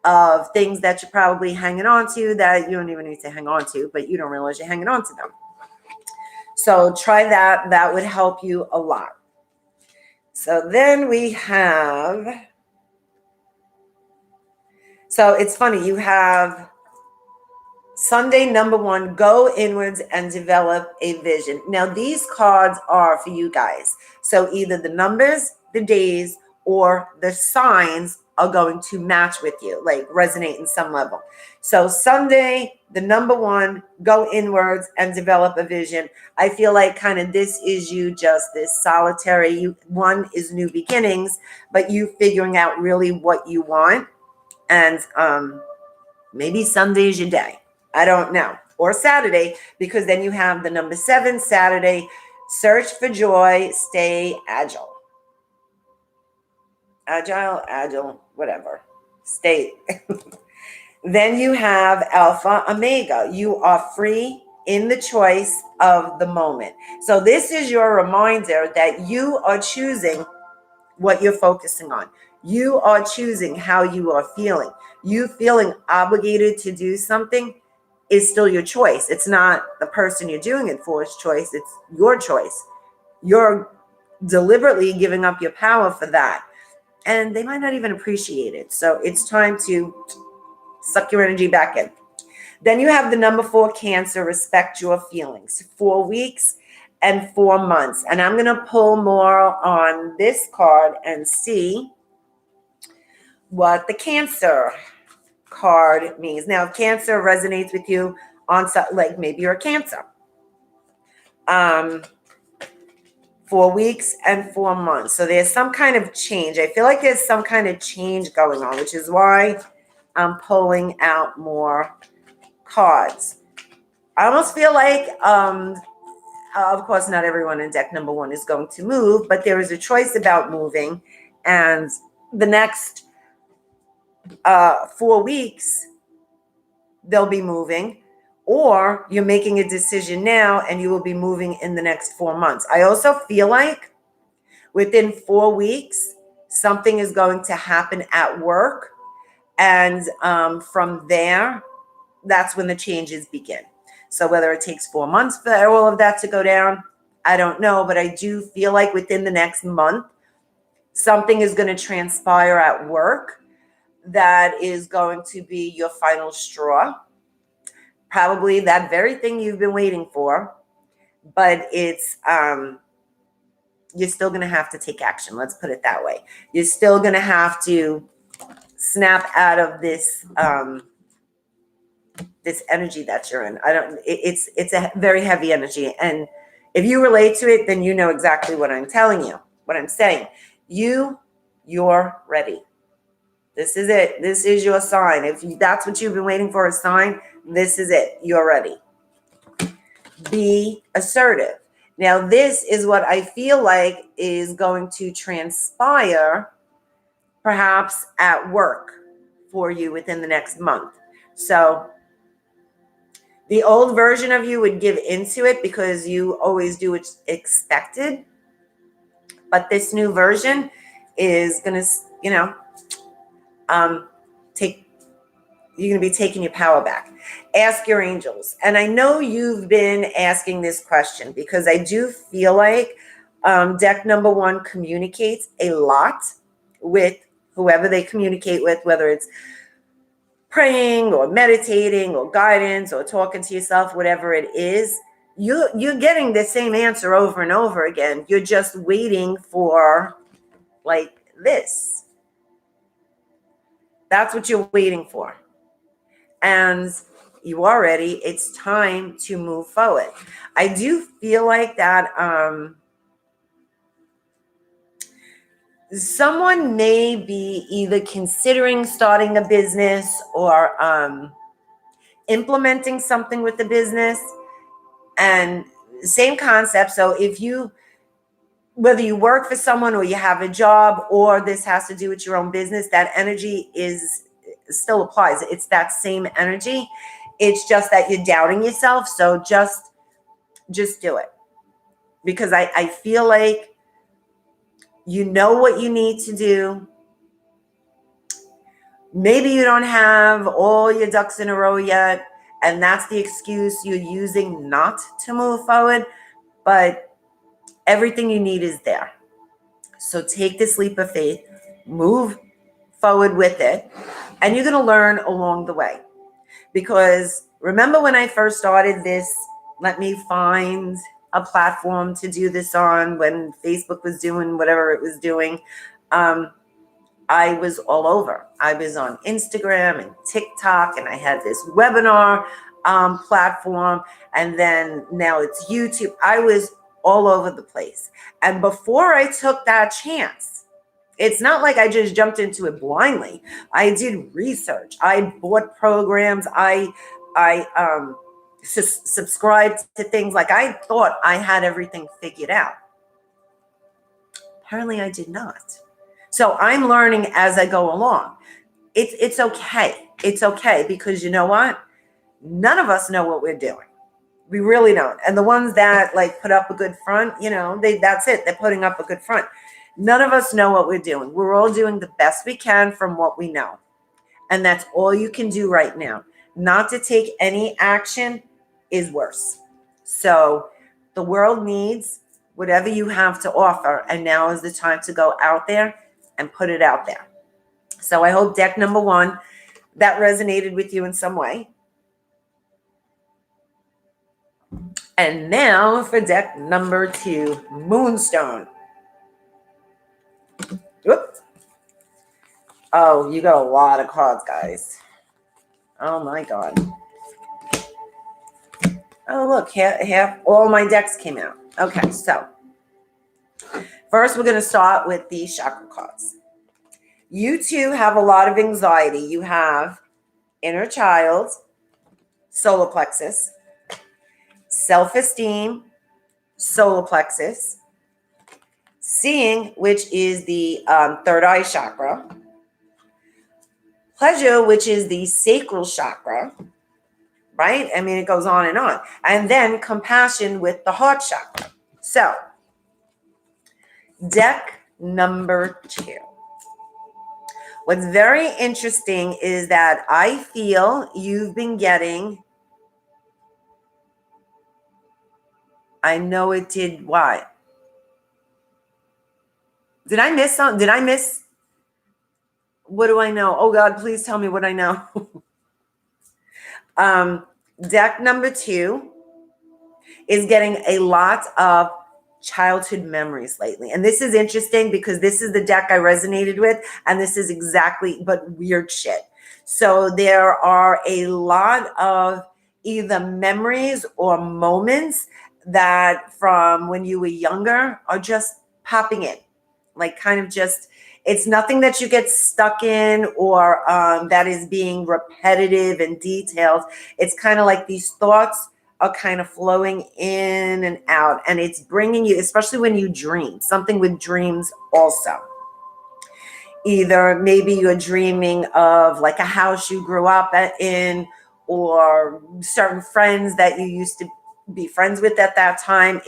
of things that you're probably hanging on to that you don't even need to hang on to, but you don't realize you're hanging on to them. So try that. That would help you a lot. So then we have, so it's funny, you have Sunday, number 1, go inwards and develop a vision. Now these cards are for you guys. So either the numbers, the days, or the signs are going to match with you, like resonate in some level. So Sunday, the number 1, go inwards and develop a vision. I feel like kind of this is you just this solitary, one is new beginnings, but you figuring out really what you want. And maybe Sunday is your day. I don't know. or Saturday, because then you have the number 7, Saturday. Search for joy, stay agile. Agile, whatever. Stay. Then you have Alpha, Omega. You are free in the choice of the moment. So this is your reminder that you are choosing what you're focusing on. You are choosing how you are feeling. You feeling obligated to do something is still your choice. It's not the person you're doing it for's choice. It's your choice. You're deliberately giving up your power for that. And they might not even appreciate it. So it's time to suck your energy back in. Then you have the number 4, Cancer, respect your feelings. 4 weeks and 4 months. And I'm going to pull more on this card and see what the Cancer card means. Now, if Cancer resonates with you on, like maybe you're a Cancer. 4 weeks and 4 months. So there's some kind of change. I feel like there's some kind of change going on, which is why I'm pulling out more cards. I almost feel like, of course, not everyone in deck number 1 is going to move, but there is a choice about moving. And the next 4 weeks, they'll be moving. Or you're making a decision now and you will be moving in the next 4 months. I also feel like within 4 weeks, something is going to happen at work. And from there, that's when the changes begin. So whether it takes 4 months for all of that to go down, I don't know. But I do feel like within the next month, something is going to transpire at work that is going to be your final straw. Probably that very thing you've been waiting for, but it's you're still going to have to take action. Let's put it that way. You're still going to have to snap out of this this energy that you're in. It's a very heavy energy, and if you relate to it, then you know exactly what I'm telling you, what I'm saying. You're ready. This is it. This is your sign. If that's what you've been waiting for, a sign, this is it. You're ready. Be assertive. Now, this is what I feel like is going to transpire perhaps at work for you within the next month. So the old version of you would give into it because you always do what's expected. But this new version is going to, you're going to be taking your power back. Ask your angels. And I know you've been asking this question because I do feel like deck number 1 communicates a lot with whoever they communicate with, whether it's praying or meditating or guidance or talking to yourself, whatever it is. You're getting the same answer over and over again. You're just waiting for like this. That's what you're waiting for. And you are ready. It's time to move forward. I do feel like that someone may be either considering starting a business or implementing something with the business. And same concept. So whether you work for someone or you have a job or this has to do with your own business, that energy still applies. It's that same energy. It's just that you're doubting yourself. So just do it. Because I feel like you know what you need to do. Maybe you don't have all your ducks in a row yet, and that's the excuse you're using not to move forward. But everything you need is there. So take this leap of faith, move forward with it, and you're going to learn along the way. Because remember when I first started this, let me find a platform to do this on, when Facebook was doing whatever it was doing, I was all over. I was on Instagram and TikTok, and I had this webinar platform, and then now it's YouTube. I was all over the place. And before I took that chance, it's not like I just jumped into it blindly. I did research. I bought programs. I subscribe to things like I thought I had everything figured out. Apparently I did not. So I'm learning as I go along. It's okay. It's okay, because you know what? None of us know what we're doing. We really don't. And the ones that like put up a good front, that's it. They're putting up a good front. None of us know what we're doing. We're all doing the best we can from what we know. And that's all you can do right now. Not to take any action is worse. So the world needs whatever you have to offer. And now is the time to go out there and put it out there. So I hope deck number 1, that resonated with you in some way. And now for deck number 2, Moonstone. Whoops. Oh, you got a lot of cards, guys. Oh my God. Oh, look, half all my decks came out. Okay, so first we're going to start with the chakra cards. You two have a lot of anxiety. You have inner child, solar plexus, self-esteem, solar plexus, seeing, which is the third eye chakra, pleasure, which is the sacral chakra, right? I mean, it goes on. And then compassion with the heart chakra. So, deck number 2. What's very interesting is that I feel you've been getting, I know it did what? Did I miss something? Did I miss? What do I know? Oh God, please tell me what I know. Deck number 2 is getting a lot of childhood memories lately. And this is interesting because this is the deck I resonated with, and this is exactly, but weird shit. So there are a lot of either memories or moments that from when you were younger are just popping in, like kind of just, it's nothing that you get stuck in or that is being repetitive and detailed. It's kind of like these thoughts are kind of flowing in and out, and it's bringing you, especially when you dream, something with dreams also. Either maybe you're dreaming of like a house you grew up in, or certain friends that you used to be friends with at that time.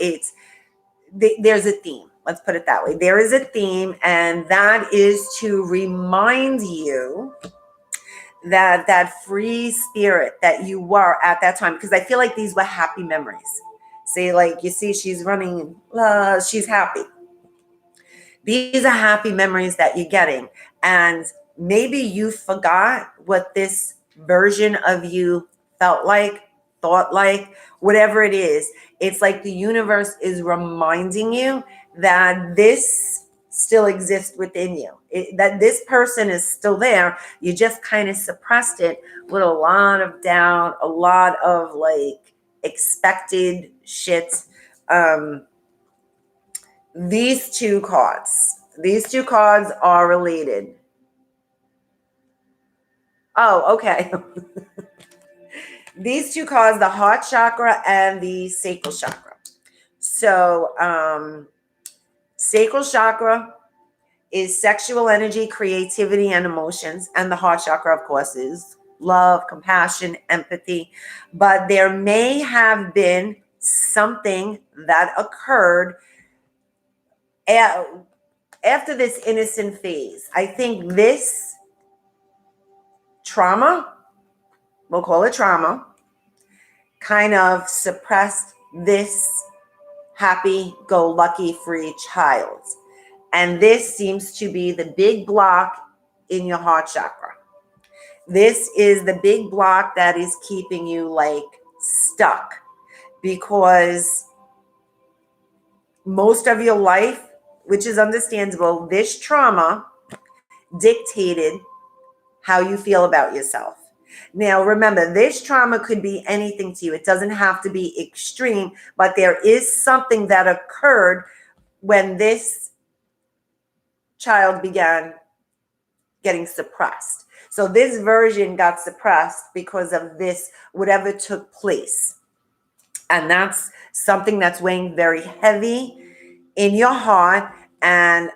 There's a theme. Let's put it that way. There is a theme, and that is to remind you that free spirit that you were at that time, because I feel like these were happy memories. See, like you see, she's running, she's happy. These are happy memories that you're getting, and maybe you forgot what this version of you felt like, thought like, whatever it is. It's like the universe is reminding you that this still exists within you, that this person is still there. You just kind of suppressed it with a lot of doubt, a lot of like expected shit. These two cards are related. Oh, okay. These two cards, the heart chakra and the sacral chakra. So, sacral chakra is sexual energy, creativity, and emotions. And the heart chakra, of course, is love, compassion, empathy. But there may have been something that occurred after this innocent phase. I think this trauma, we'll call it trauma, kind of suppressed this happy-go-lucky free child. And this seems to be the big block in your heart chakra. This is the big block that is keeping you like stuck, because most of your life, which is understandable, this trauma dictated how you feel about yourself. Now, remember, this trauma could be anything to you. It doesn't have to be extreme, but there is something that occurred when this child began getting suppressed. So this version got suppressed because of this, whatever took place. And that's something that's weighing very heavy in your heart. And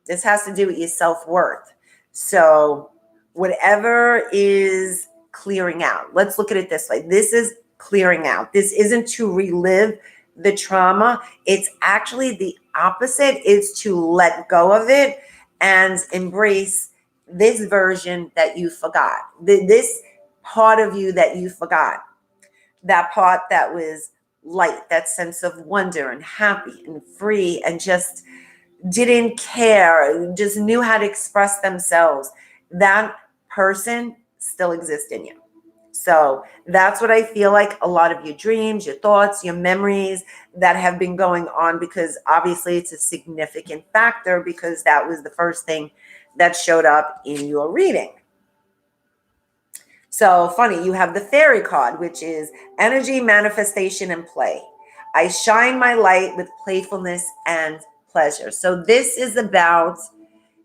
this has to do with your self-worth. So whatever is clearing out, let's look at it this way. This is clearing out. This isn't to relive the trauma. It's actually the opposite. It's to let go of it and embrace this version that you forgot, this part of you that you forgot, that part that was light, that sense of wonder and happy and free and just didn't care, just knew how to express themselves. That person still exists in you. So that's what I feel like a lot of your dreams, your thoughts, your memories that have been going on, because obviously it's a significant factor because that was the first thing that showed up in your reading. So funny, you have the fairy card, which is energy, manifestation, and play. I shine my light with playfulness and pleasure. So this is about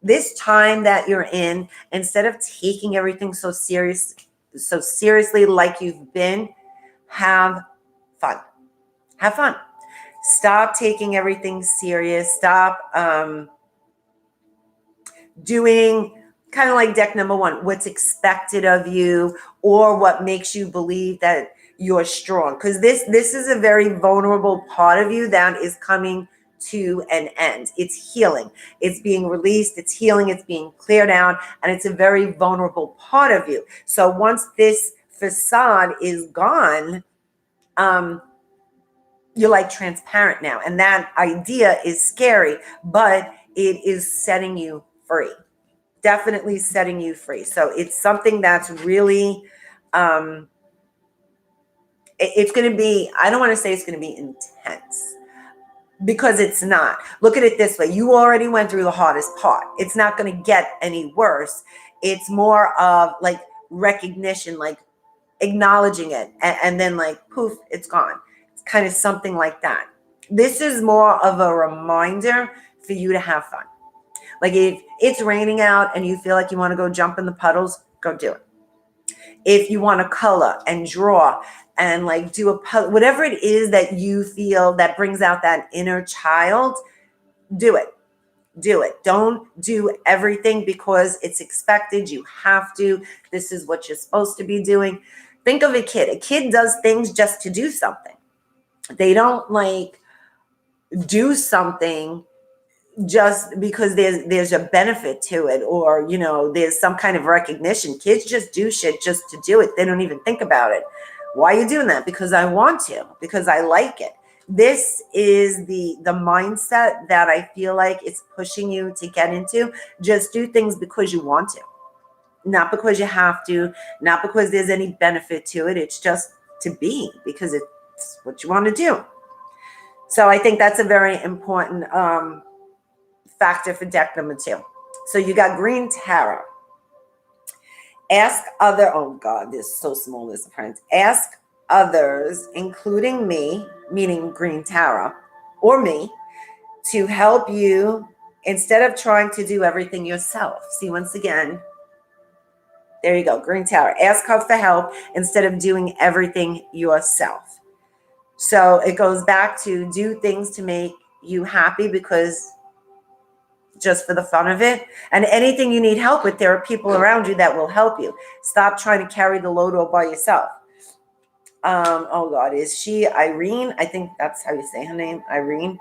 this time that you're in. Instead of taking everything so seriously like you've been, have fun. Have fun. Stop taking everything serious. Stop doing kind of like deck number one, what's expected of you or what makes you believe that you're strong. Because this is a very vulnerable part of you that is coming to an end. It's healing. It's being released. It's healing. It's being cleared out. And it's a very vulnerable part of you. So once this facade is gone, you're like transparent now. And that idea is scary, but it is setting you free. Definitely setting you free. So it's something that's really, it's going to be, I don't want to say it's going to be intense because it's not. Look at it this way. You already went through the hardest part. It's not going to get any worse. It's more of like recognition, like acknowledging it, and then like poof, it's gone. It's kind of something like that. This is more of a reminder for you to have fun. Like if it's raining out and you feel like you want to go jump in the puddles, go do it. If you want to color and draw and like do whatever it is that you feel that brings out that inner child, do it. Do it. Don't do everything because it's expected. You have to. This is what you're supposed to be doing. Think of a kid. A kid does things just to do something. They don't like do something just because there's a benefit to it, or there's some kind of recognition. Kids just do shit just to do it. They don't even think about it. Why are you doing that? Because I want to, because I like it. This is the mindset that I feel like it's pushing you to get into. Just do things because you want to, not because you have to, not because there's any benefit to it. It's just to be, because it's what you want to do. So I think that's a very important factor for deck number 2. So you got green tarot. Ask other, oh God, this is so small, this is print. Ask others, including me, meaning green tarot, or me, to help you instead of trying to do everything yourself. See, once again, there you go, green tarot. Ask her for help instead of doing everything yourself. So it goes back to do things to make you happy, because just for the fun of it. And anything you need help with, there are people around you that will help you. Stop trying to carry the load all by yourself. Oh God, is she Irene? I think that's how you say her name, Irene.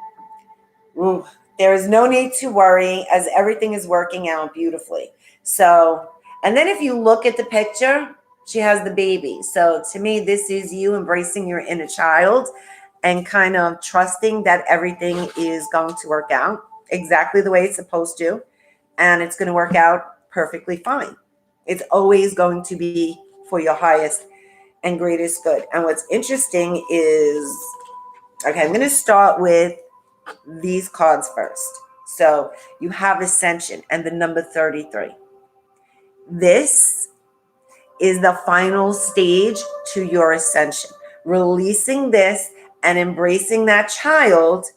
Ooh, there is no need to worry, as everything is working out beautifully. So, and then if you look at the picture, she has the baby. So to me, this is you embracing your inner child and kind of trusting that everything is going to work out exactly the way it's supposed to, and it's going to work out perfectly fine. It's always going to be for your highest and greatest good. And what's interesting is, okay, I'm going to start with these cards first. So you have Ascension and the number 33. This is the final stage to your ascension. Releasing this and embracing that child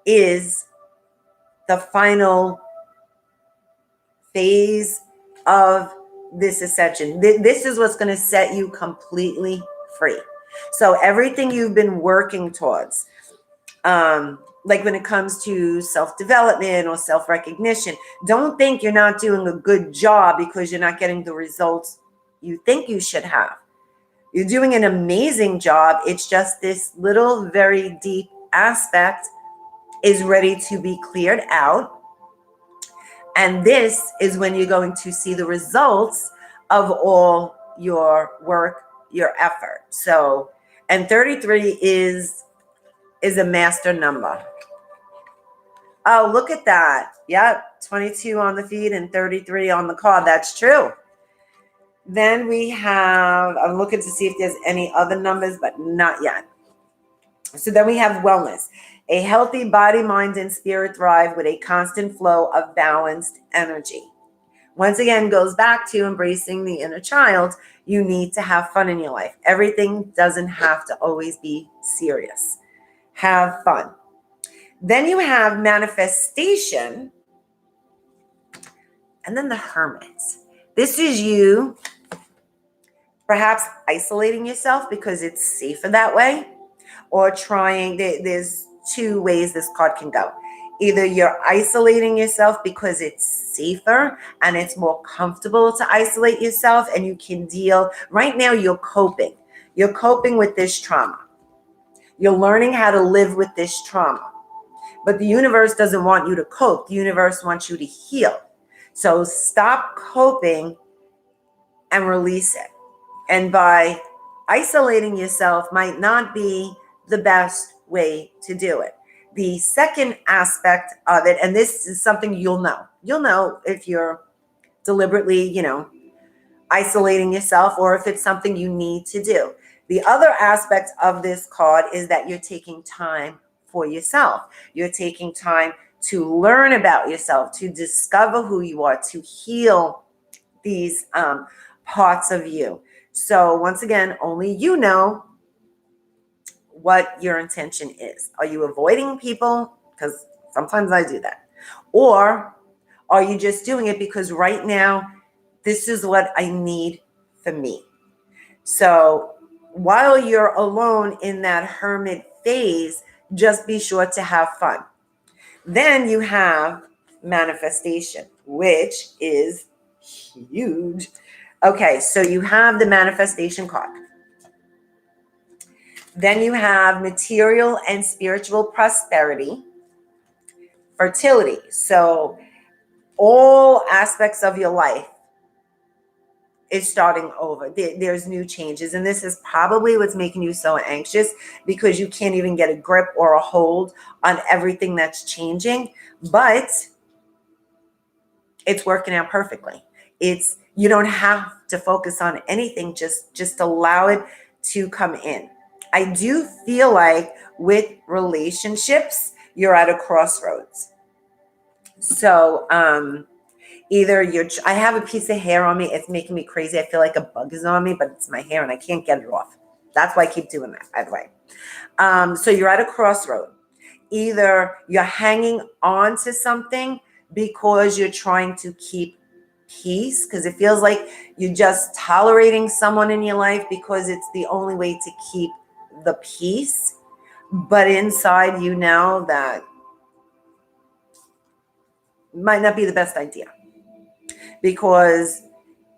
is the final phase of this ascension. This is what's going to set you completely free. So everything you've been working towards, like when it comes to self-development or self-recognition, don't think you're not doing a good job because you're not getting the results you think you should have. You're doing an amazing job. It's just this little, very deep aspect is ready to be cleared out. And this is when you're going to see the results of all your work, your effort. So, and 33 is a master number. Oh, look at that. Yep, 22 on the feed and 33 on the card. That's true. Then we have, I'm looking to see if there's any other numbers, but not yet. So then we have wellness. A healthy body, mind, and spirit thrive with a constant flow of balanced energy. Once again, goes back to embracing the inner child. You need to have fun in your life. Everything doesn't have to always be serious. Have fun. Then you have manifestation. And then the hermit. This is you perhaps isolating yourself because it's safer that way, or trying, there's two ways this card can go. Either you're isolating yourself because it's safer and it's more comfortable to isolate yourself and you can deal, right now you're coping. You're coping with this trauma. You're learning how to live with this trauma. But the universe doesn't want you to cope. The universe wants you to heal. So stop coping and release it. And by isolating yourself might not be the best way to do it. The second aspect of it, and this is something you'll know if you're deliberately, isolating yourself or if it's something you need to do. The other aspect of this card is that you're taking time for yourself. You're taking time to learn about yourself, to discover who you are, to heal these parts of you. So once again, only you know what your intention is. Are you avoiding people? Because sometimes I do that. Or are you just doing it because right now, this is what I need for me? So while you're alone in that hermit phase, just be sure to have fun. Then you have manifestation, which is huge. Okay, so you have the manifestation card. Then you have material and spiritual prosperity, fertility. So all aspects of your life is starting over. There's new changes. And this is probably what's making you so anxious, because you can't even get a grip or a hold on everything that's changing. But it's working out perfectly. You don't have to focus on anything. Just allow it to come in. I do feel like with relationships, you're at a crossroads. So either I have a piece of hair on me. It's making me crazy. I feel like a bug is on me, but it's my hair and I can't get it off. That's why I keep doing that, by the way. So you're at a crossroad. Either you're hanging on to something because you're trying to keep peace, because it feels like you're just tolerating someone in your life because it's the only way to keep the peace. But inside, you know that might not be the best idea, because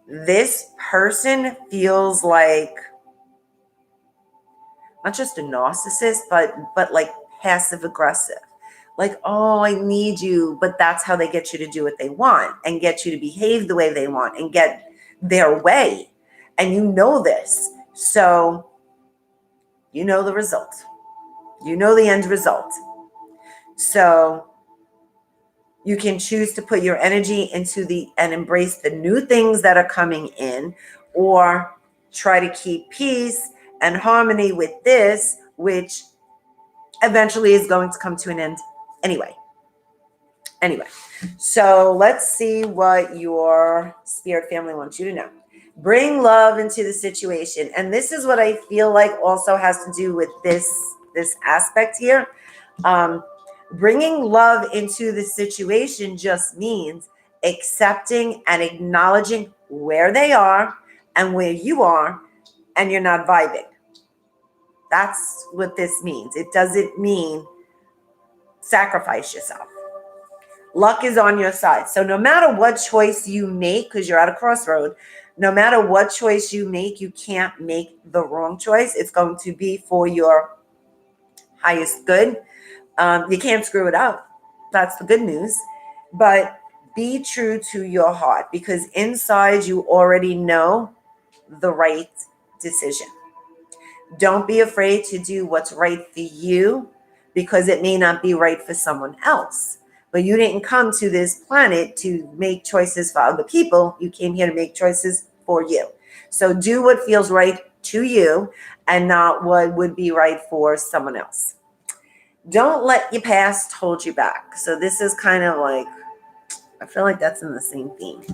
this person feels like not just a narcissist, but like passive aggressive. Like, oh, I need you, but that's how they get you to do what they want and get you to behave the way they want and get their way. And you know this. So you know the result. You know the end result. So you can choose to put your energy into and embrace the new things that are coming in, or try to keep peace and harmony with this, which eventually is going to come to an end anyway. So let's see what your spirit family wants you to know. Bring love into the situation. And this is what I feel like also has to do with this aspect here. Bringing love into the situation just means accepting and acknowledging where they are and where you are, and you're not vibing. That's what this means. It doesn't mean sacrifice yourself. Luck is on your side. So no matter what choice you make, because you're at a crossroad, no matter what choice you make, you can't make the wrong choice. It's going to be for your highest good. You can't screw it up. That's the good news. But be true to your heart, because inside you already know the right decision. Don't be afraid to do what's right for you, because it may not be right for someone else. But you didn't come to this planet to make choices for other people. You came here to make choices for you. So do what feels right to you and not what would be right for someone else. Don't let your past hold you back. So this is kind of like, I feel like that's in the same theme.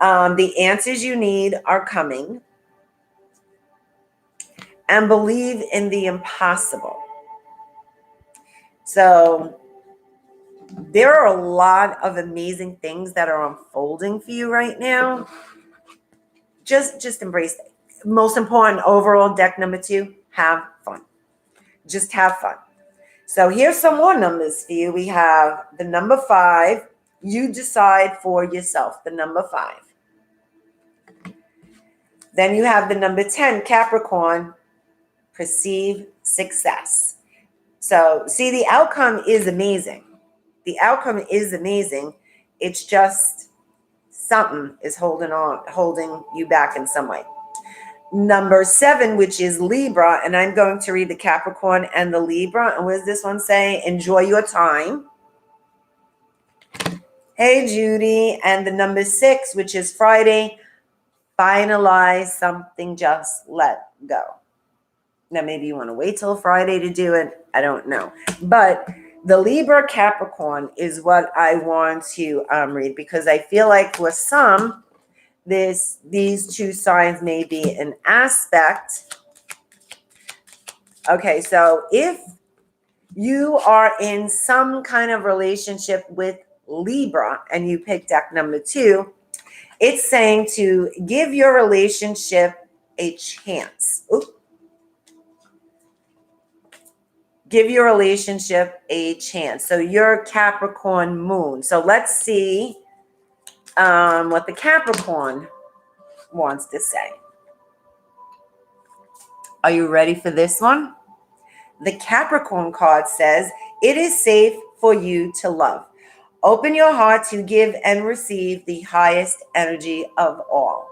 The answers you need are coming. And believe in the impossible. So there are a lot of amazing things that are unfolding for you right now. Just embrace it. Most important, overall, deck number 2, have fun. Just have fun. So here's some more numbers for you. We have the number 5. You decide for yourself, the number 5. Then you have the number 10, Capricorn, perceive success. So see, the outcome is amazing. The outcome is amazing. It's just something is holding you back in some way. Number 7, which is Libra, and I'm going to read the Capricorn and the Libra. And what does this one say? Enjoy your time. Hey, Judy. And the number 6, which is Friday, finalize something, just let go. Now, maybe you want to wait till Friday to do it. I don't know. But the Libra Capricorn is what I want to read, because I feel like for some, these 2 signs may be an aspect. Okay, so if you are in some kind of relationship with Libra and you pick deck number 2, it's saying to give your relationship a chance. Give your relationship a chance. So you're Capricorn moon. So let's see what the Capricorn wants to say. Are you ready for this one? The Capricorn card says, it is safe for you to love. Open your heart to give and receive the highest energy of all.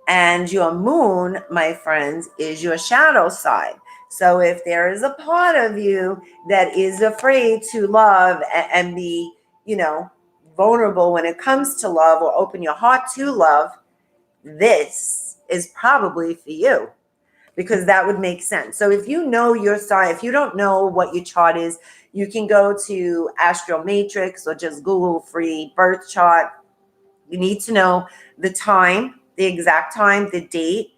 And your moon, my friends, is your shadow side. So if there is a part of you that is afraid to love and be, vulnerable when it comes to love, or open your heart to love, this is probably for you, because that would make sense. So if you know your sign, if you don't know what your chart is, you can go to Astro Matrix or just Google free birth chart. You need to know the time, the exact time, the date,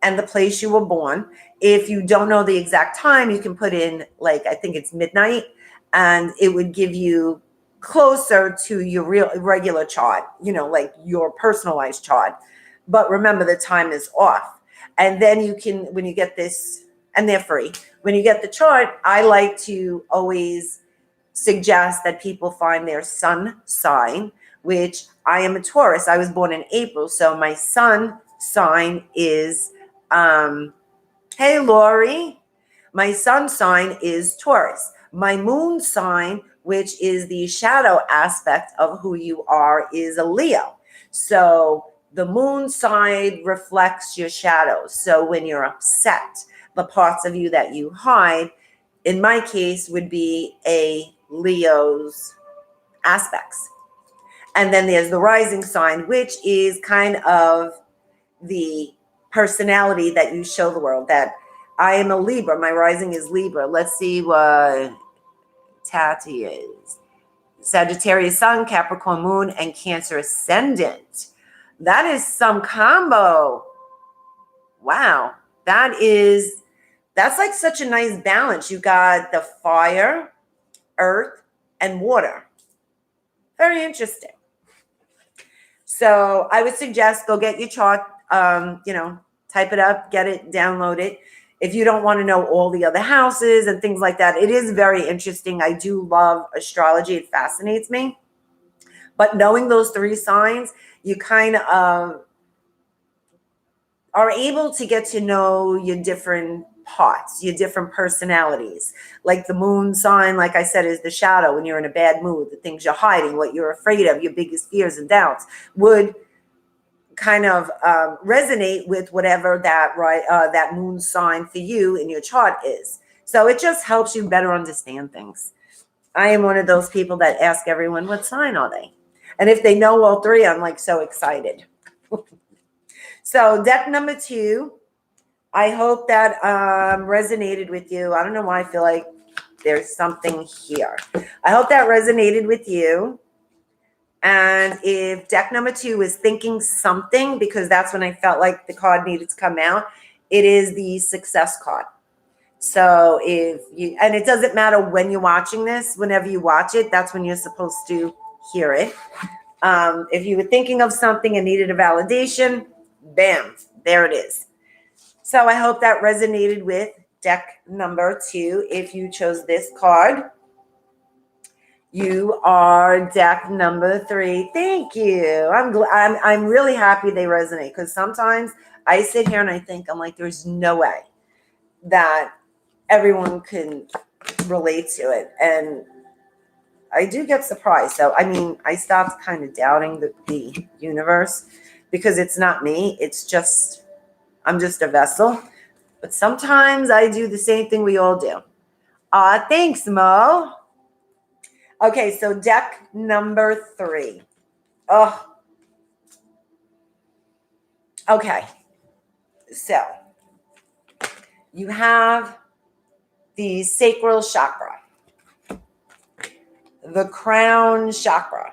and the place you were born. If you don't know the exact time, you can put in, I think it's midnight, and it would give you closer to your regular chart, like your personalized chart. But remember, the time is off. And then you can, when you get this, and they're free, when you get the chart, I like to always suggest that people find their sun sign, which I am a Taurus. I was born in April. So my sun sign is, hey, Lori, my sun sign is Taurus. My moon sign, which is the shadow aspect of who you are, is a Leo. So the moon side reflects your shadows. So when you're upset, the parts of you that you hide, in my case, would be a Leo's aspects. And then there's the rising sign, which is kind of the personality that you show the world, that I am a Libra. My rising is Libra. Let's see what Tati is. Sagittarius sun, Capricorn moon, and Cancer ascendant. That is some combo. Wow. That's like such a nice balance. You got the fire, earth, and water. Very interesting. So I would suggest go get your chart, type it up, get it, download it. if you don't want to know all the other houses and things like that, it is very interesting. I do love astrology. It fascinates me. But knowing those 3 signs, you kind of are able to get to know your different parts, your different personalities. Like the moon sign, like I said, is the shadow when you're in a bad mood, the things you're hiding, what you're afraid of, your biggest fears and doubts would kind of resonate with whatever that moon sign for you in your chart is. So it just helps you better understand things. I am one of those people that ask everyone, what sign are they? And if they know all 3, I'm like so excited. So deck number 2, I hope that resonated with you. I don't know why I feel like there's something here. I hope that resonated with you. And if deck number 2 is thinking something, because that's when I felt like the card needed to come out, it is the success card. So if you, and it doesn't matter when you're watching this, whenever you watch it, that's when you're supposed to hear it. If you were thinking of something and needed a validation, bam, there it is. So I hope that resonated with deck number 2. If you chose this card, you are deck number 3. Thank you. I'm really happy they resonate, because sometimes I sit here and I think, I'm like, there's no way that everyone can relate to it. And I do get surprised. So, I mean, I stopped kind of doubting the universe, because it's not me. It's just, I'm just a vessel. But sometimes I do the same thing we all do. Thanks, Mo. Okay, so deck number 3. Oh, okay. So you have the sacral chakra, the crown chakra,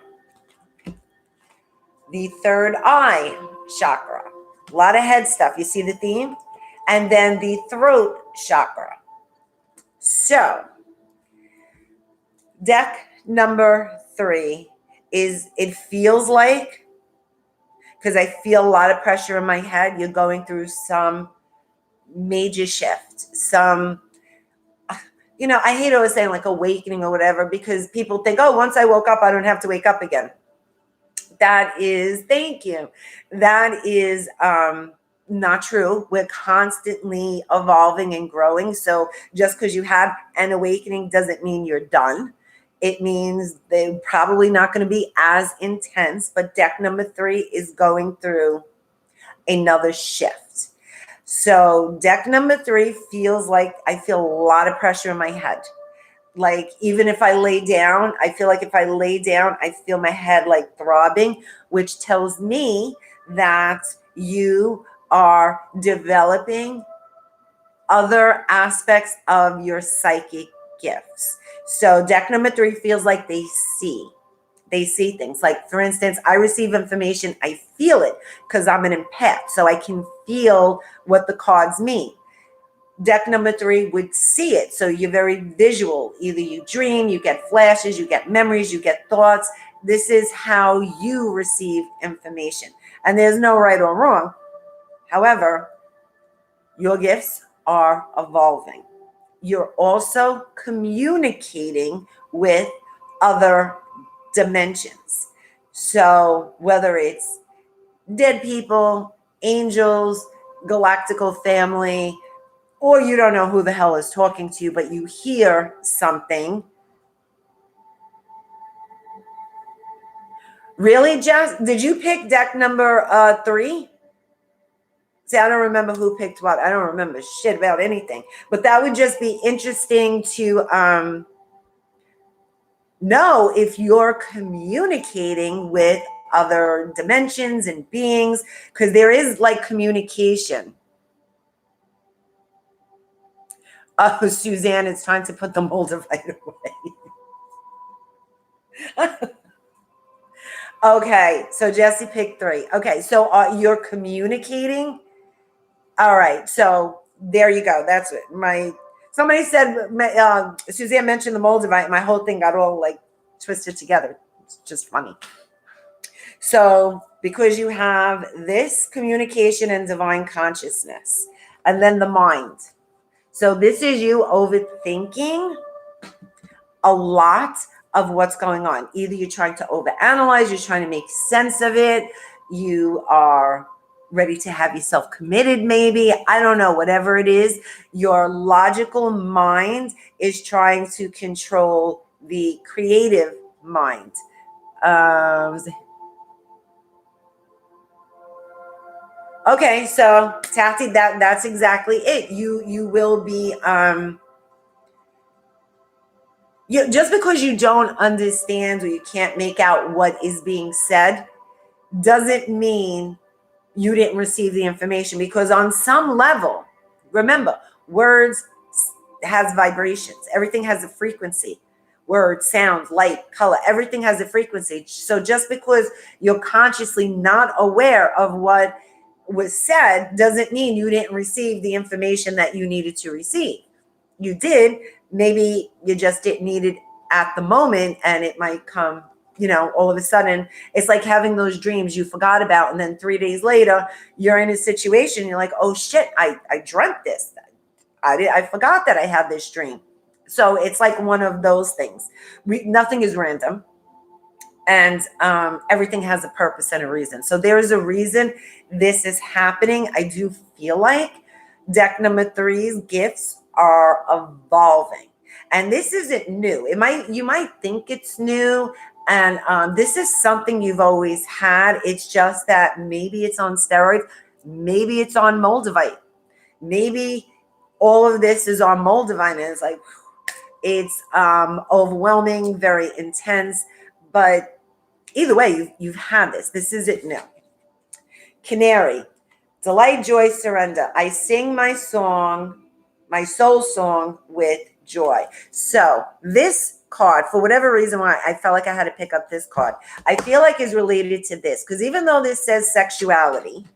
the third eye chakra. A lot of head stuff. You see the theme? And then the throat chakra. So deck number 3 is, it feels like, because I feel a lot of pressure in my head, you're going through some major shift, some, I hate always saying like awakening or whatever, because people think, oh, once I woke up, I don't have to wake up again. That is, thank you. That is not true. We're constantly evolving and growing. So just because you have an awakening doesn't mean you're done. It means they're probably not going to be as intense, but deck number 3 is going through another shift. So deck number 3 feels like I feel a lot of pressure in my head. Like, even if I lay down, I feel like if I lay down, I feel my head like throbbing, which tells me that you are developing other aspects of your psychic gifts. So deck number 3 feels like they see things. Like, for instance, I receive information, I feel it because I'm an empath, so I can feel what the cards mean. Deck number 3 would see it. So you're very visual. Either you dream, you get flashes, you get memories, you get thoughts. This is how you receive information. And there's no right or wrong. However, your gifts are evolving. You're also communicating with other dimensions. So whether it's dead people, angels, galactical family, or you don't know who the hell is talking to you, but you hear something. Really, Jess? Did you pick deck number 3? See, I don't remember who picked what. I don't remember shit about anything. But that would just be interesting to know if you're communicating with other dimensions and beings, because there is like communication. Oh, Suzanne, it's time to put the moldavite away. Okay, so Jesse picked 3. Okay, so you're communicating. All right, so there you go. That's it. Somebody said Suzanne mentioned the moldavite. My whole thing got all like twisted together. It's just funny. So because you have this communication and divine consciousness, and then the mind. So this is you overthinking a lot of what's going on. Either you're trying to overanalyze, you're trying to make sense of it, you are ready to have yourself committed, maybe. I don't know, whatever it is. Your logical mind is trying to control the creative mind. Okay, so Tati, that's exactly it. You will be just because you don't understand or you can't make out what is being said doesn't mean you didn't receive the information, because on some level, remember, words has vibrations. Everything has a frequency. Words, sounds, light, color, everything has a frequency. So just because you're consciously not aware of what was said doesn't mean you didn't receive the information that you needed to receive. You did. Maybe you just didn't need it at the moment, and it might come, all of a sudden. It's like having those dreams you forgot about, and then 3 days later you're in a situation, you're like, oh shit, I dreamt this. I forgot that I had this dream. So it's like one of those things. Nothing is random, and everything has a purpose and a reason. So there is a reason this is happening. I do feel like deck number 3's gifts are evolving, and this isn't new. You might think it's new, and this is something you've always had. It's just that maybe it's on steroids, maybe it's on Moldavite, maybe all of this is on Moldavite, and it's like it's overwhelming, very intense. But either way, you've had this. This isn't new. Canary, delight, joy, surrender. I sing my song, my soul song, with joy. So this card, for whatever reason why I felt like I had to pick up this card, I feel like is related to this, because even though this says sexuality,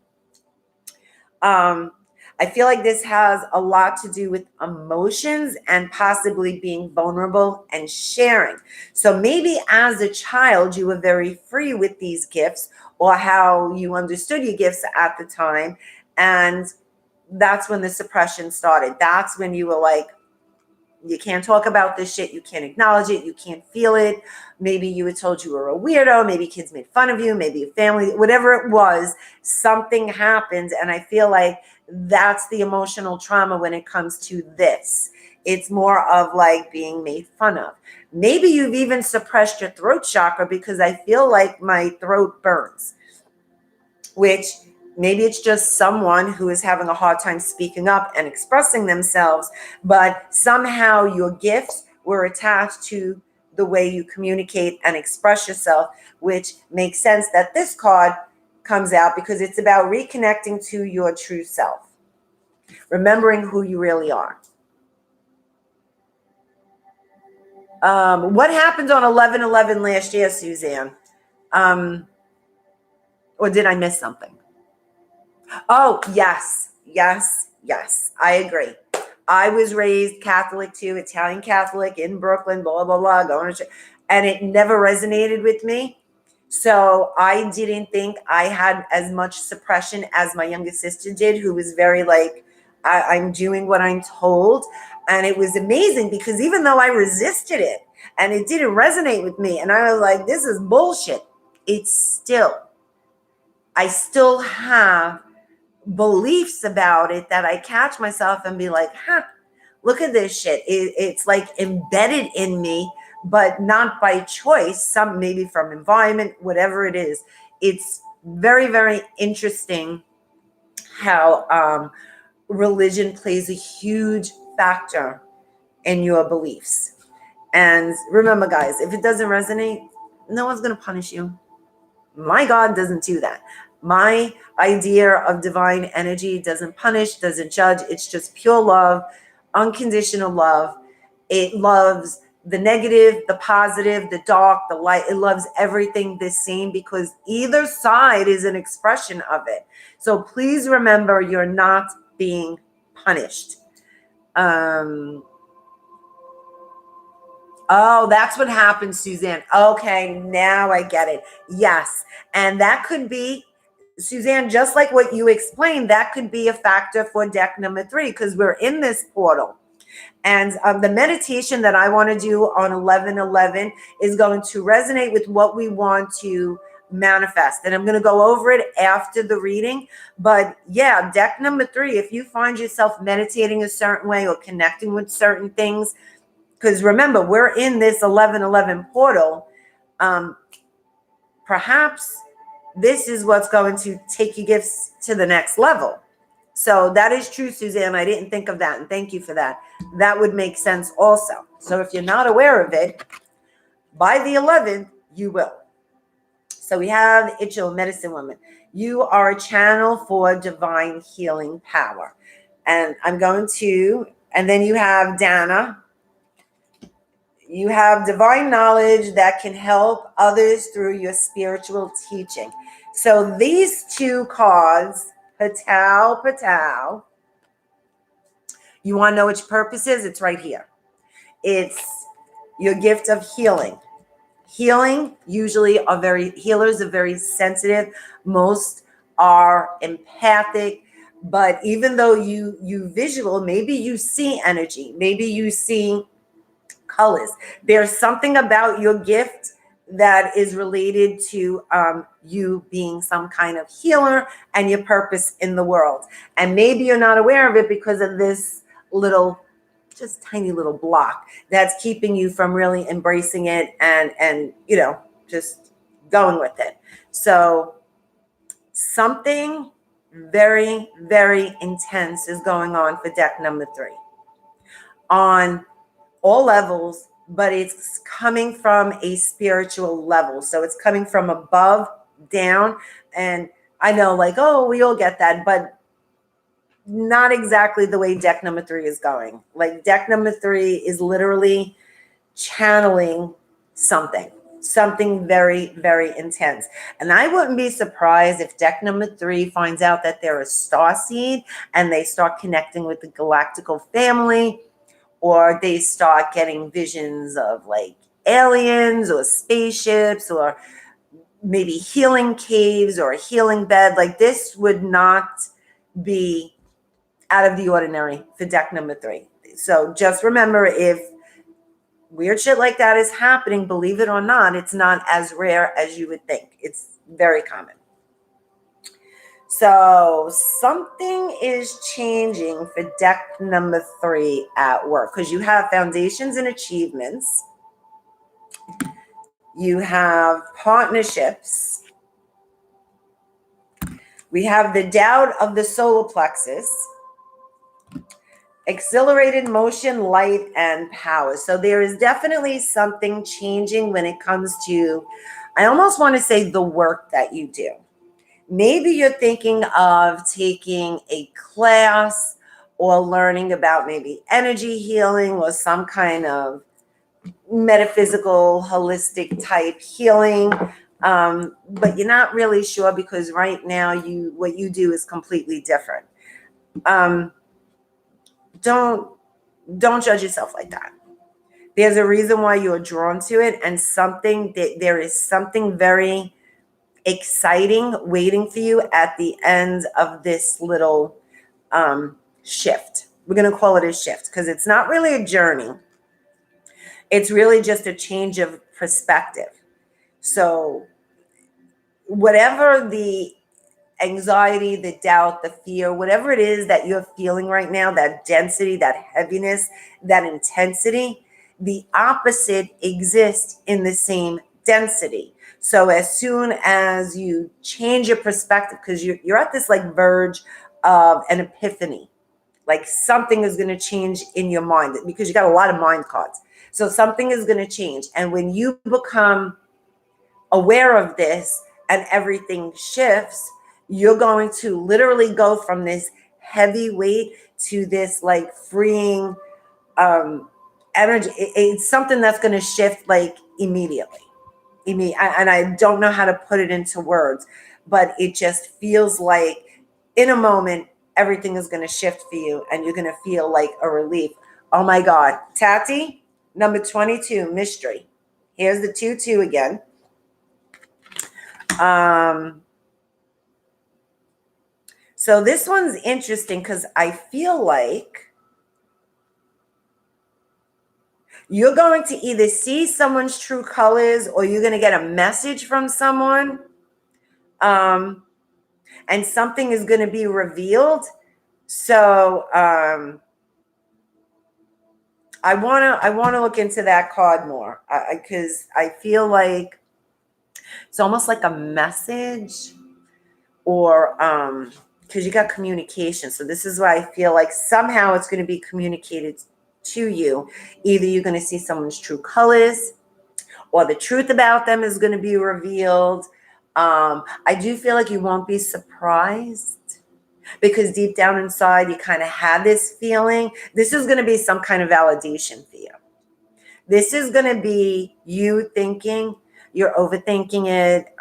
I feel like this has a lot to do with emotions and possibly being vulnerable and sharing. So maybe as a child, you were very free with these gifts, or how you understood your gifts at the time. And that's when the suppression started. That's when you were like, you can't talk about this shit. You can't acknowledge it. You can't feel it. Maybe you were told you were a weirdo. Maybe kids made fun of you. Maybe your family, whatever it was, something happened. And I feel like that's the emotional trauma when it comes to this. It's more of like being made fun of. Maybe you've even suppressed your throat chakra, because I feel like my throat burns, which maybe it's just someone who is having a hard time speaking up and expressing themselves, but somehow your gifts were attached to the way you communicate and express yourself, which makes sense that this card comes out, because it's about reconnecting to your true self, remembering who you really are. What happened on 11/11 last year, Suzanne? Or did I miss something? Oh, yes. I agree. I was raised Catholic too, Italian Catholic in Brooklyn, blah, blah, blah, going to church, and it never resonated with me. So I didn't think I had as much suppression as my younger sister did, who was very like, I'm doing what I'm told. And it was amazing, because even though I resisted it and it didn't resonate with me, and I was like, this is bullshit, I still have beliefs about it that I catch myself and be like, look at this shit. It's like embedded in me, but not by choice. Some maybe from environment, whatever it is. It's very, very interesting how religion plays a huge factor in your beliefs. And remember, guys, if it doesn't resonate, no one's going to punish you. My God doesn't do that. My idea of divine energy doesn't punish, doesn't judge. It's just pure love, unconditional love. It loves the negative, the positive, the dark, the light. It loves everything the same, because either side is an expression of it. So please remember, you're not being punished. Oh, that's what happened, Suzanne. Okay, now I get it. Yes. And that could be Suzanne, just like what you explained, that could be a factor for deck number 3 because we're in this portal. And the meditation that I want to do on 11/11 is going to resonate with what we want to manifest. And I'm going to go over it after the reading. But yeah, deck number 3, if you find yourself meditating a certain way or connecting with certain things, because remember, we're in this 11/11 portal, perhaps this is what's going to take your gifts to the next level. So that is true, Suzanne. I didn't think of that. And thank you for that. That would make sense also. So if you're not aware of it, by the 11th, you will. So we have Ichil, Medicine Woman. You are a channel for divine healing power. And I'm going to, and then you have Dana. You have divine knowledge that can help others through your spiritual teaching. So these two cards, Patal. You want to know which purpose is? It's right here. It's your gift of healing. Healing usually healers are very sensitive. Most are empathic. But even though you visual, maybe you see energy, maybe you see colors. There's something about your gift that is related to you being some kind of healer and your purpose in the world. And maybe you're not aware of it because of this little, just tiny little block that's keeping you from really embracing it and just going with it. So something very, very intense is going on for deck number 3 on all levels, but it's coming from a spiritual level. So it's coming from above down. And I know, like, oh, we all get that, but not exactly the way deck number 3 is going. Like, deck number 3 is literally channeling something very, very intense. And I wouldn't be surprised if deck number 3 finds out that they're a starseed and they start connecting with the galactical family, or they start getting visions of like aliens or spaceships or maybe healing caves or a healing bed. Like, this would not be out of the ordinary for deck number 3. So just remember, if weird shit like that is happening, believe it or not, it's not as rare as you would think. It's very common. So something is changing for deck number 3 at work, because you have foundations and achievements. You have partnerships. We have the doubt of the solar plexus, accelerated motion, light, and power. So there is definitely something changing when it comes to, I almost want to say, the work that you do. Maybe you're thinking of taking a class or learning about maybe energy healing or some kind of metaphysical, holistic type healing. But you're not really sure because right now what you do is completely different. Don't judge yourself like that. There's a reason why you're drawn to it, and there is something very exciting waiting for you at the end of this little shift. We're going to call it a shift because it's not really a journey. It's really just a change of perspective. So whatever the anxiety, the doubt, the fear, whatever it is that you're feeling right now, that density, that heaviness, that intensity, the opposite exists in the same density. So as soon as you change your perspective, because you're at this like verge of an epiphany, like something is going to change in your mind because you got a lot of mind cards. So something is going to change. And when you become aware of this and everything shifts, you're going to literally go from this heavy weight to this like freeing energy. It's something that's going to shift like immediately. And I don't know how to put it into words, but it just feels like in a moment, everything is going to shift for you and you're going to feel like a relief. Oh my God. Tati, number 22, mystery. Here's the 2-2 again. So this one's interesting because I feel like you're going to either see someone's true colors or you're going to get a message from someone. And something is going to be revealed. So I want to look into that card more because I feel like it's almost like a message, or because you got communication. So this is why I feel like somehow it's going to be communicated to you. Either you're going to see someone's true colors, or the truth about them is going to be revealed. I do feel like you won't be surprised, because deep down inside you kind of had this feeling. This is going to be some kind of validation for you. This is going to be you thinking, you're overthinking it.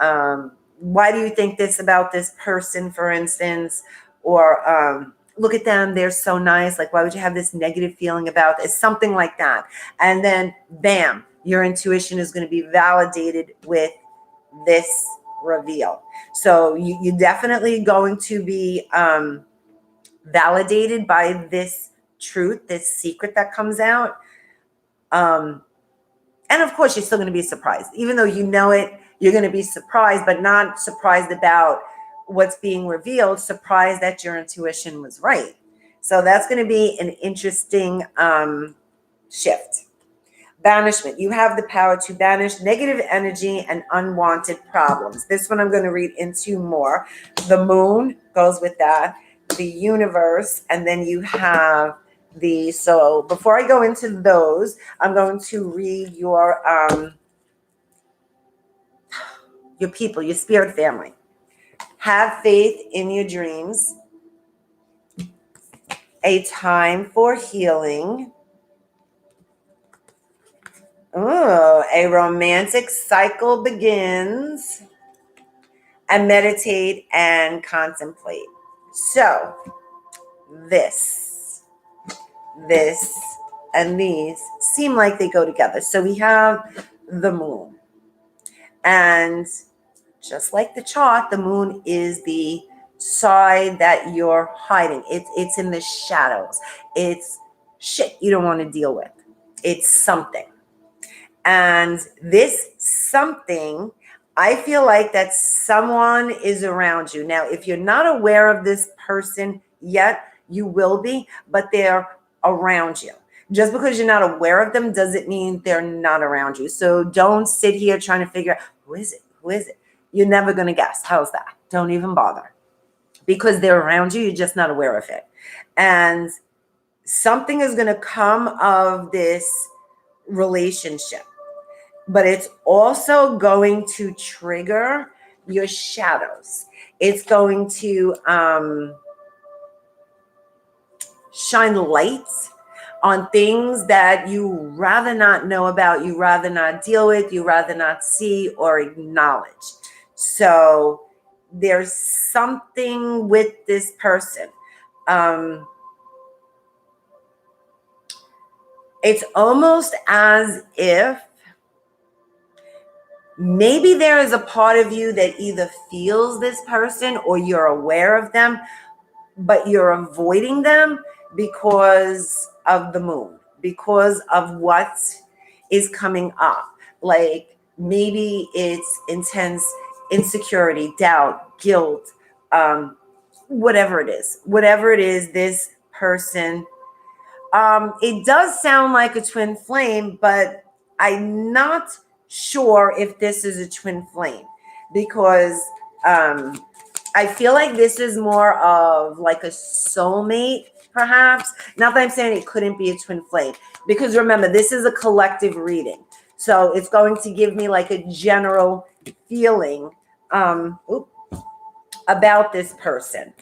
Why do you think this about this person, for instance? Or look at them, they're so nice. Like, why would you have this negative feeling about this? Something like that. And then, bam, your intuition is going to be validated with this reveal. So you're definitely going to be validated by this truth, this secret that comes out. And of course, you're still going to be surprised. Even though you know it, you're going to be surprised, but not surprised about what's being revealed, surprised that your intuition was right. So that's going to be an interesting shift. Banishment. You have the power to banish negative energy and unwanted problems. This one I'm going to read into more. The moon goes with that. The universe. And then you have so before I go into those, I'm going to read your people, your spirit family. Have faith in your dreams. A time for healing. Oh, a romantic cycle begins. And meditate and contemplate. So this, and these seem like they go together. So we have the moon. And just like the chart, the moon is the side that you're hiding. It's in the shadows. It's shit you don't want to deal with. It's something. And this something, I feel like that someone is around you. Now, if you're not aware of this person yet, you will be, but they're around you. Just because you're not aware of them doesn't mean they're not around you. So don't sit here trying to figure out, who is it? Who is it? You're never going to guess. How's that? Don't even bother. Because they're around you, you're just not aware of it. And something is going to come of this relationship. But it's also going to trigger your shadows. It's going to shine lights on things that you rather not know about, you rather not deal with, you rather not see or acknowledge. So there's something with this person. It's almost as if maybe there is a part of you that either feels this person or you're aware of them, but you're avoiding them because of the moon, because of what is coming up. Like maybe it's intense insecurity, doubt, guilt, whatever it is, this person. It does sound like a twin flame, but I'm not sure if this is a twin flame, because I feel like this is more of like a soulmate, perhaps. Not that I'm saying it couldn't be a twin flame, because remember, this is a collective reading. So it's going to give me like a general feeling about this person.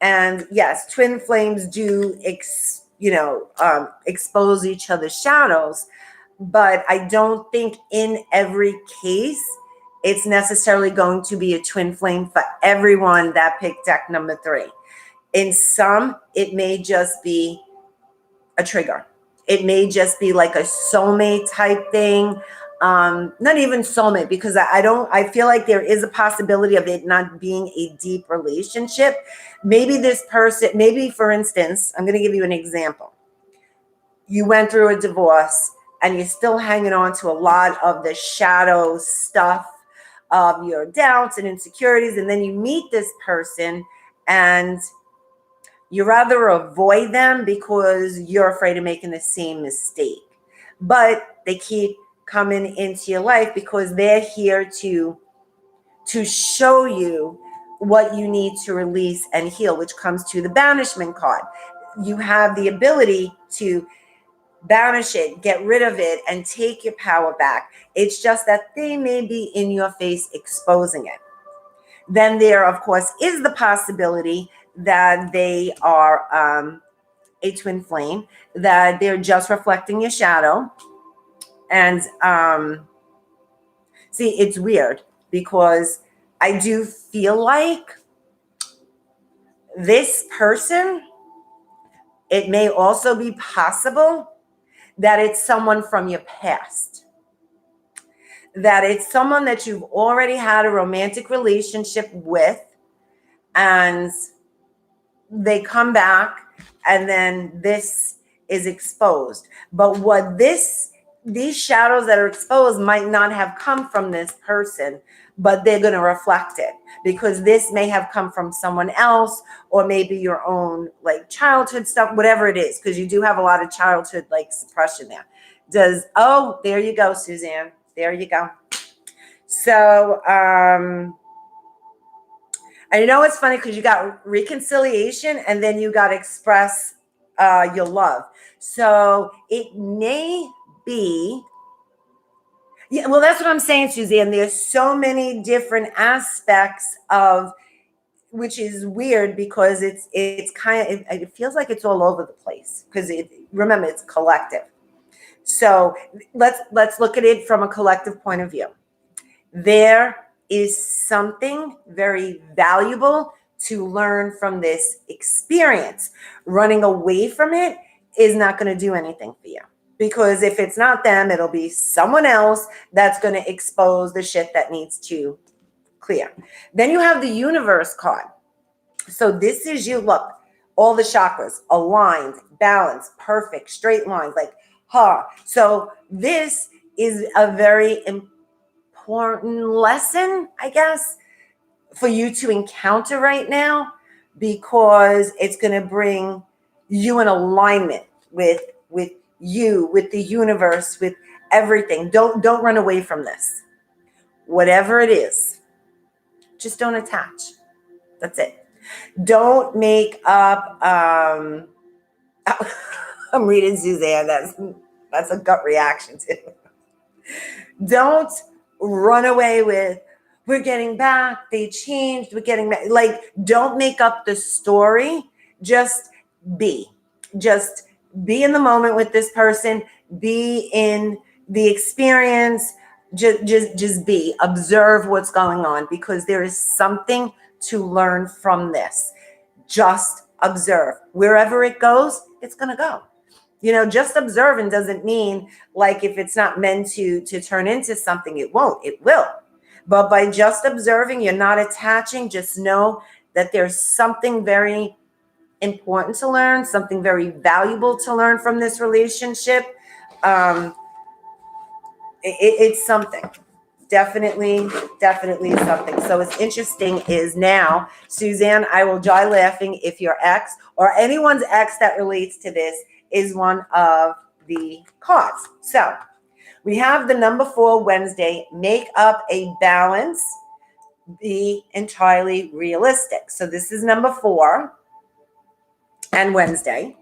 And yes, twin flames do expose each other's shadows, but I don't think in every case it's necessarily going to be a twin flame for everyone that picked deck number 3. In some, it may just be a trigger. It may just be like a soulmate type thing. not even soulmate, because I feel like there is a possibility of it not being a deep relationship. Maybe this person, maybe for instance, I'm going to give you an example. You went through a divorce and you're still hanging on to a lot of the shadow stuff of your doubts and insecurities. And then you meet this person and you rather avoid them because you're afraid of making the same mistake. But they keep coming into your life because they're here to show you what you need to release and heal, which comes to the banishment card. You have the ability to banish it, get rid of it, and take your power back. It's just that they may be in your face exposing it. Then there, of course, is the possibility that they are a twin flame, that they're just reflecting your shadow. And see, it's weird because I do feel like this person, it may also be possible that it's someone from your past, that it's someone that you've already had a romantic relationship with, and they come back and then this is exposed. But what these shadows that are exposed might not have come from this person, but they're going to reflect it, because this may have come from someone else, or maybe your own like childhood stuff, whatever it is, because you do have a lot of childhood like suppression there. There you go, Suzanne. There you go. So, and you know, it's funny because you got reconciliation and then you got express your love. So it may be, yeah, well, that's what I'm saying, Suzanne. There's so many different aspects of, which is weird because it's kind of, it feels like it's all over the place because remember, it's collective. So let's look at it from a collective point of view. There is something very valuable to learn from this experience. Running away from it is not going to do anything for you, because if it's not them, it'll be someone else that's going to expose the shit that needs to clear. Then you have the universe card. So this is you. Look, all the chakras aligned, balanced, perfect, straight lines, like, So this is a very important lesson, I guess, for you to encounter right now, because it's going to bring you in alignment with you, with the universe, with everything. Don't run away from this. Whatever it is, just don't attach. That's it. Don't make up. I'm reading Suzanne. That's a gut reaction too. Don't run away with, we're getting back, they changed, we're getting back. Like, don't make up the story. Just be in the moment with this person, be in the experience, just be, observe what's going on, because there is something to learn from this. Just observe. Wherever it goes, it's going to go. Just observing doesn't mean like if it's not meant to turn into something, it won't. It will. But by just observing, you're not attaching. Just know that there's something very important to learn, something very valuable to learn from this relationship. It's something. Definitely something. So what's interesting is now, Suzanne, I will die laughing if your ex or anyone's ex that relates to this is one of the cards. So we have the number 4, Wednesday, make up a balance, be entirely realistic. So this is number 4 and Wednesday.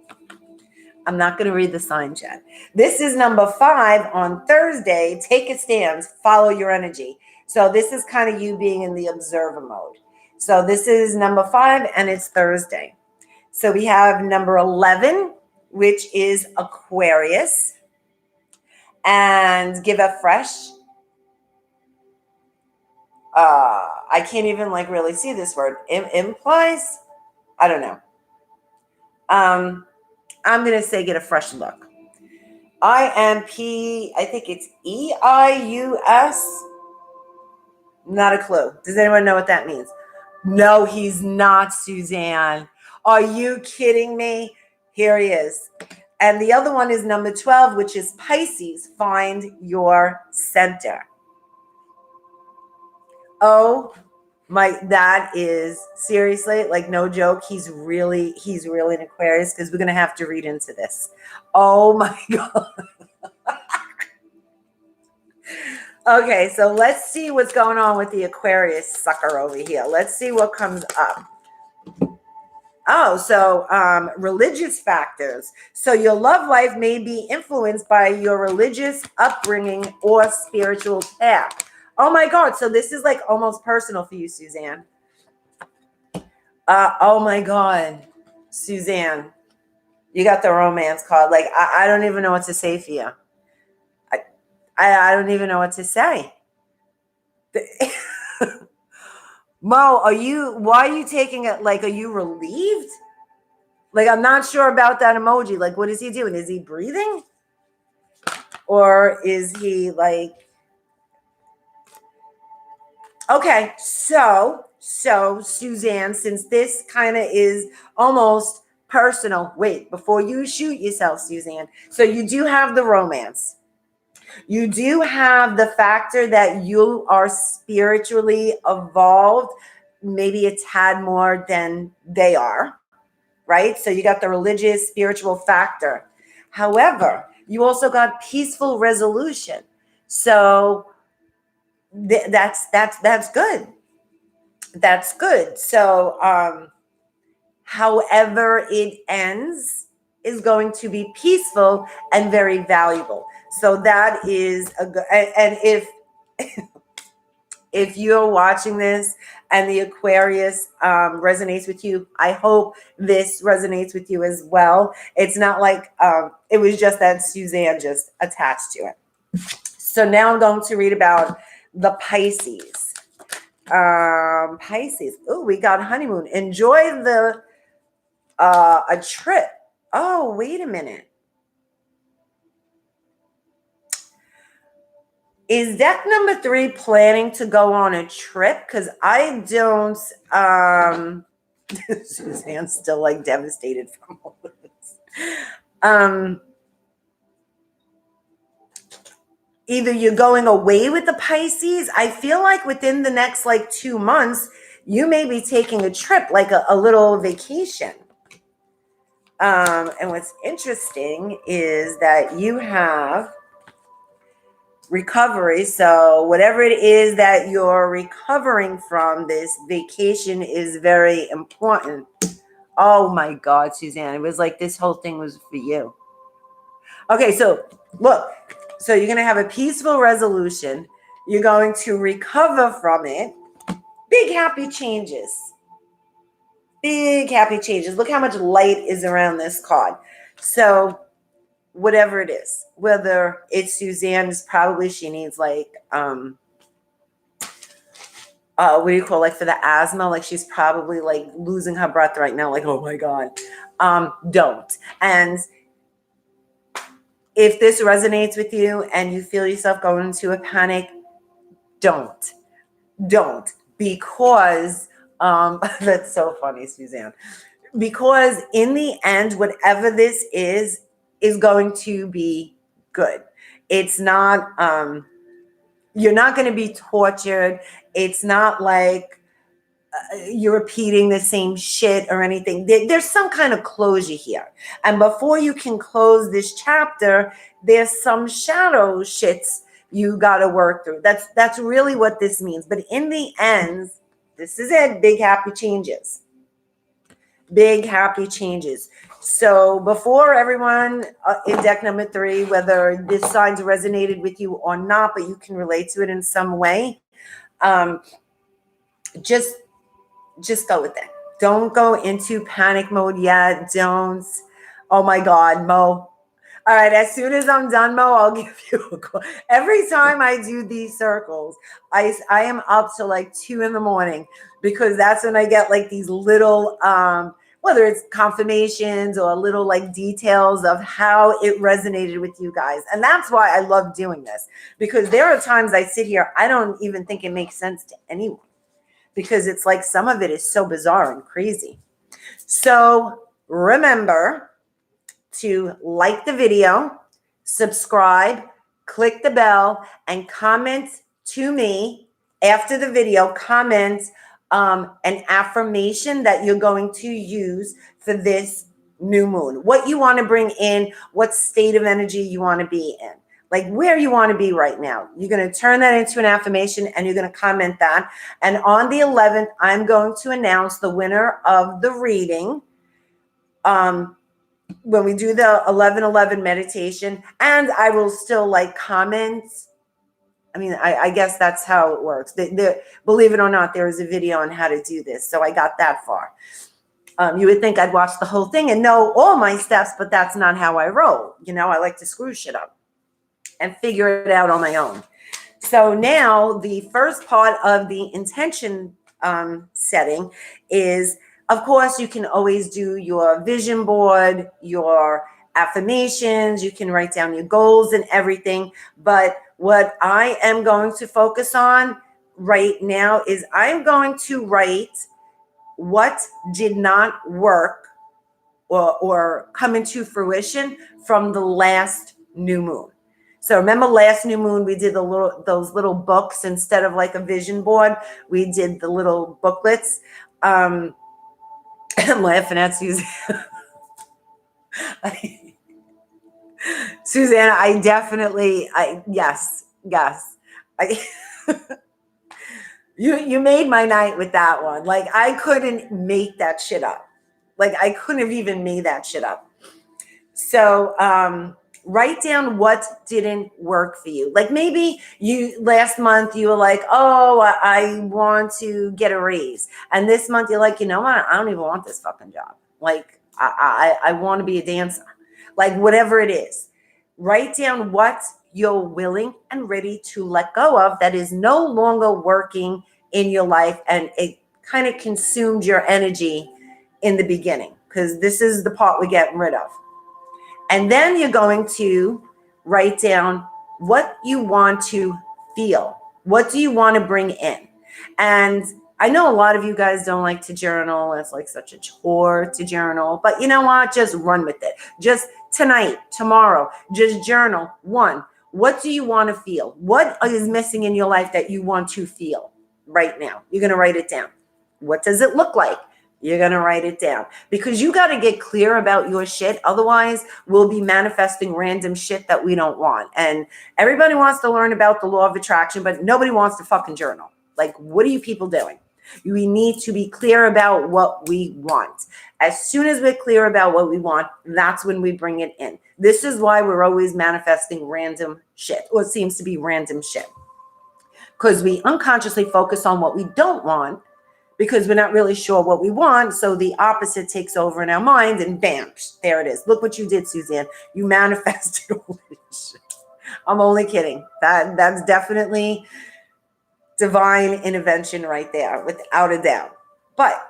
I'm not going to read the signs yet. This is number 5 on Thursday, take a stand, follow your energy. So this is kind of you being in the observer mode. So this is number 5 and it's Thursday. So we have number 11, which is Aquarius, and give a fresh. I can't even like really see this word. Implies, I don't know. I'm going to say get a fresh look. IMP, I think it's EIUS. Not a clue. Does anyone know what that means? No, he's not, Suzanne. Are you kidding me? Here he is. And the other one is number 12, which is Pisces. Find your center. Oh my, that is seriously, like, no joke. He's really an Aquarius, because we're going to have to read into this. Oh my God. Okay, so let's see what's going on with the Aquarius sucker over here. Let's see what comes up. Oh, so religious factors. So your love life may be influenced by your religious upbringing or spiritual path. Oh my God. So this is like almost personal for you, Suzanne. Oh my God, Suzanne, you got the romance card. Like, I don't even know what to say for you. I don't even know what to say. Mo, why are you taking it? Like, are you relieved? Like, I'm not sure about that emoji. Like, what is he doing? Is he breathing? Or is he like, okay, so Suzanne, since this kind of is almost personal, wait, before you shoot yourself, Suzanne. So you do have the romance. You do have the factor that you are spiritually evolved, maybe a tad more than they are, right? So you got the religious, spiritual factor. However, you also got peaceful resolution. So that's good. That's good. So however it ends is going to be peaceful and very valuable. So that is a good, and if you're watching this and the Aquarius resonates with you, I hope this resonates with you as well. It's not like it was just that Suzanne just attached to it. So now I'm going to read about the Pisces. Pisces. Oh, we got honeymoon. Enjoy a trip. Oh, wait a minute. Is deck number 3 planning to go on a trip? Because I don't, Suzanne's still like devastated from all of this. Either you're going away with the Pisces. I feel like within the next like 2 months, you may be taking a trip, like a little vacation. And what's interesting is that you have recovery. So whatever it is that you're recovering from, this vacation is very important. Oh my God, Suzanne, it was like this whole thing was for you. Okay, so look, so you're going to have a peaceful resolution. You're going to recover from it. Big happy changes. Big happy changes. Look how much light is around this card. So whatever it is, whether it's Suzanne's, probably she needs like, what do you call, like for the asthma, like she's probably like losing her breath right now. Like, oh my God, don't. And if this resonates with you and you feel yourself going into a panic, don't, because that's so funny, Suzanne, because in the end, whatever this is going to be good. It's not, you're not going to be tortured. It's not like you're repeating the same shit or anything. There's some kind of closure here. And before you can close this chapter, there's some shadow shits you got to work through. That's really what this means. But in the end, this is it. Big happy changes. Big happy changes. So before everyone in deck number 3, whether this signs resonated with you or not, but you can relate to it in some way, just go with it. Don't go into panic mode yet. Don't. Oh my God, Mo. All right, as soon as I'm done, Mo, I'll give you a call. Every time I do these circles, I am up till like 2 a.m, because that's when I get like these little whether it's confirmations or little like details of how it resonated with you guys. And that's why I love doing this, because there are times I sit here, I don't even think it makes sense to anyone, because it's like some of it is so bizarre and crazy. So remember to like the video, subscribe, click the bell, and comment to me after the video. Comment an affirmation that you're going to use for this new moon. What you want to bring in, what state of energy you want to be in, like where you want to be right now. You're going to turn that into an affirmation and you're going to comment that. And on the 11th, I'm going to announce the winner of the reading. When we do the 11/11 meditation, and I will still like comments. I mean, I guess that's how it works. Believe it or not, there is a video on how to do this. So I got that far. You would think I'd watch the whole thing and know all my steps, but that's not how I roll. You know, I like to screw shit up and figure it out on my own. So now the first part of the intention setting is, of course, you can always do your vision board, your affirmations, you can write down your goals and everything. But what I am going to focus on right now is I'm going to write what did not work or come into fruition from the last new moon. So remember last new moon, we did those little books instead of like a vision board. We did the little booklets. I'm laughing at Susanna. Susanna, yes. You made my night with that one. Like I couldn't make that shit up. Like I couldn't have even made that shit up. So write down what didn't work for you. Like maybe last month you were like, oh, I want to get a raise. And this month you're like, you know what? I don't even want this fucking job. Like I want to be a dancer. Like whatever it is, write down what you're willing and ready to let go of that is no longer working in your life. And it kind of consumed your energy in the beginning, because this is the part we're getting rid of. And then you're going to write down what you want to feel. What do you want to bring in? And I know a lot of you guys don't like to journal. It's like such a chore to journal. But you know what? Just run with it. Just tonight, tomorrow, just journal. One, what do you want to feel? What is missing in your life that you want to feel right now? You're going to write it down. What does it look like? You're going to write it down, because you got to get clear about your shit. Otherwise, we'll be manifesting random shit that we don't want. And everybody wants to learn about the law of attraction, but nobody wants to fucking journal. Like, what are you people doing? We need to be clear about what we want. As soon as we're clear about what we want, that's when we bring it in. This is why we're always manifesting random shit, or it seems to be random shit, because we unconsciously focus on what we don't want, because we're not really sure what we want. So the opposite takes over in our mind, and bam, there it is. Look what you did, Suzanne. You manifested all this shit. I'm only kidding. That's definitely divine intervention right there, without a doubt. But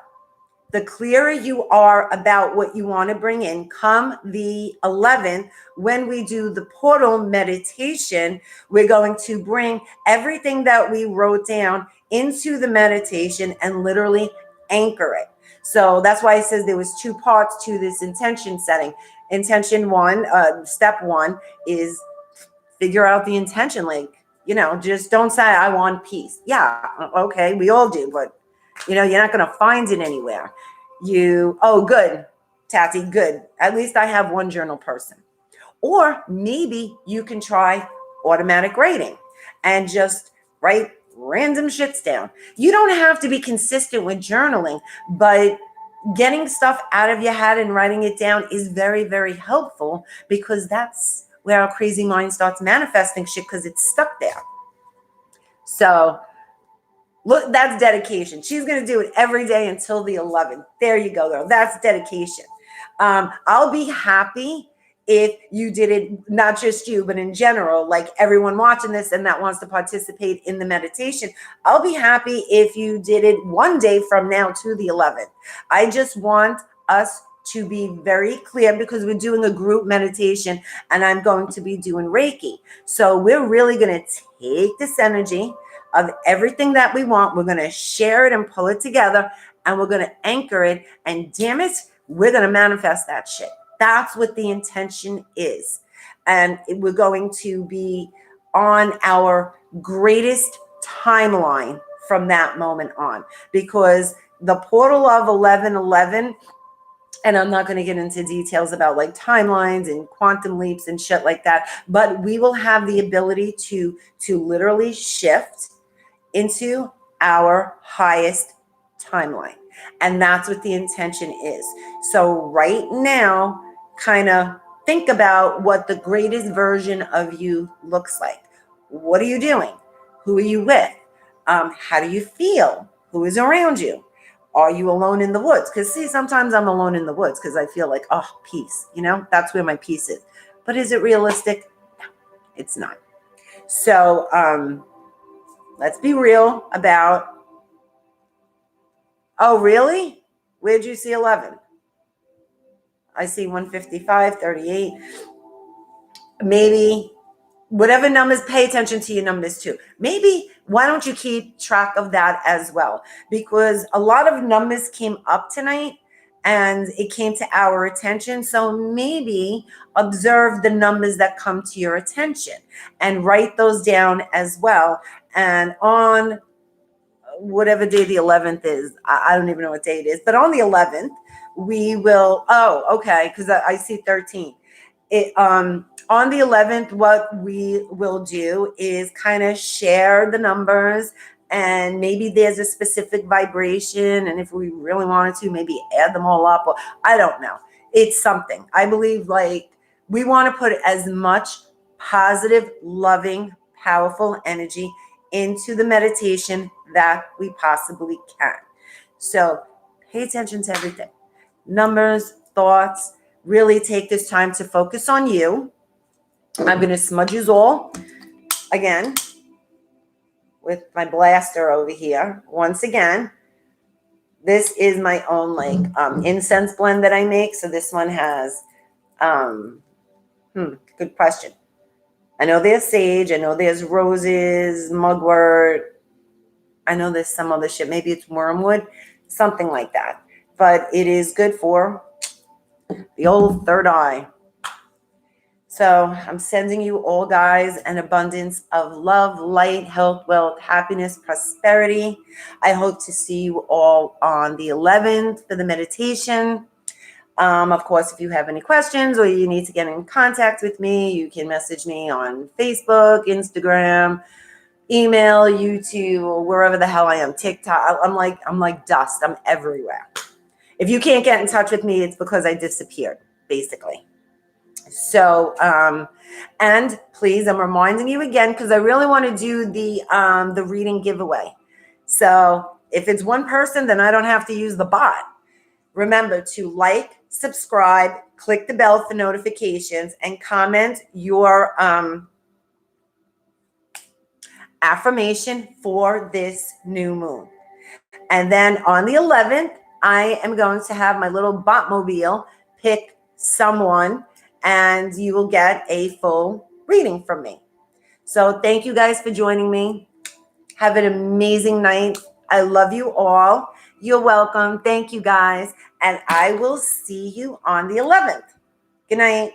the clearer you are about what you want to bring in, come the 11th, when we do the portal meditation, we're going to bring everything that we wrote down into the meditation and literally anchor it. So that's why it says there was two parts to this intention setting. Intention one, step one is figure out the intention. Like, you know, just don't say I want peace. Yeah, okay, we all do, but you know, you're not going to find it anywhere. Good, Tati, good. At least I have one journal person. Or maybe you can try automatic writing and just write random shits down. You don't have to be consistent with journaling, but getting stuff out of your head and writing it down is very, very helpful, because that's where our crazy mind starts manifesting shit, because it's stuck there. So look, that's dedication. She's going to do it every day until the 11th. There you go, girl. That's dedication. I'll be happy if you did it, not just you, but in general, like everyone watching this and that wants to participate in the meditation. I'll be happy if you did it one day from now to the 11th. I just want us to be very clear because we're doing a group meditation and I'm going to be doing Reiki. So we're really going to take this energy of everything that we want. We're going to share it and pull it together and we're going to anchor it. And damn it, we're going to manifest that shit. That's what the intention is. And we're going to be on our greatest timeline from that moment on, because the portal of 1111, and I'm not going to get into details about like timelines and quantum leaps and shit like that, but we will have the ability to literally shift into our highest timeline. And that's what the intention is. So right now, kind of think about what the greatest version of you looks like. What are you doing? Who are you with? How do you feel? Who is around you? Are you alone in the woods? Because see, sometimes I'm alone in the woods because I feel like, oh, peace, that's where my peace is. But is it realistic? No, it's not. So let's be real about, oh, really? Where'd you see 11? I see 155, 38. Maybe whatever numbers, pay attention to your numbers too. Maybe why don't you keep track of that as well? Because a lot of numbers came up tonight and it came to our attention. So maybe observe the numbers that come to your attention and write those down as well. And on whatever day the 11th is, I don't even know what day it is, but on the 11th, we will, because I see 13. On the 11th, what we will do is kind of share the numbers, and maybe there's a specific vibration. And if we really wanted to, maybe add them all up, or I don't know. It's something. I believe like we want to put as much positive, loving, powerful energy into the meditation that we possibly can. So pay attention to everything. Numbers, thoughts, really take this time to focus on you. I'm going to smudge you all again with my blaster over here. Once again, this is my own incense blend that I make. So this one has, good question. I know there's sage. I know there's roses, mugwort. I know there's some other shit. Maybe it's wormwood, something like that. But it is good for the old third eye. So I'm sending you all, guys, an abundance of love, light, health, wealth, happiness, prosperity. I hope to see you all on the 11th for the meditation. Of course, if you have any questions or you need to get in contact with me, you can message me on Facebook, Instagram, email, YouTube, or wherever the hell I am, TikTok. I'm like dust. I'm everywhere. If you can't get in touch with me, it's because I disappeared, basically. So, and please, I'm reminding you again, because I really want to do the reading giveaway. So if it's one person, then I don't have to use the bot. Remember to like, subscribe, click the bell for notifications, and comment your affirmation for this new moon. And then on the 11th, I am going to have my little Botmobile pick someone, and you will get a full reading from me. So thank you guys for joining me. Have an amazing night. I love you all. You're welcome. Thank you guys. And I will see you on the 11th. Good night.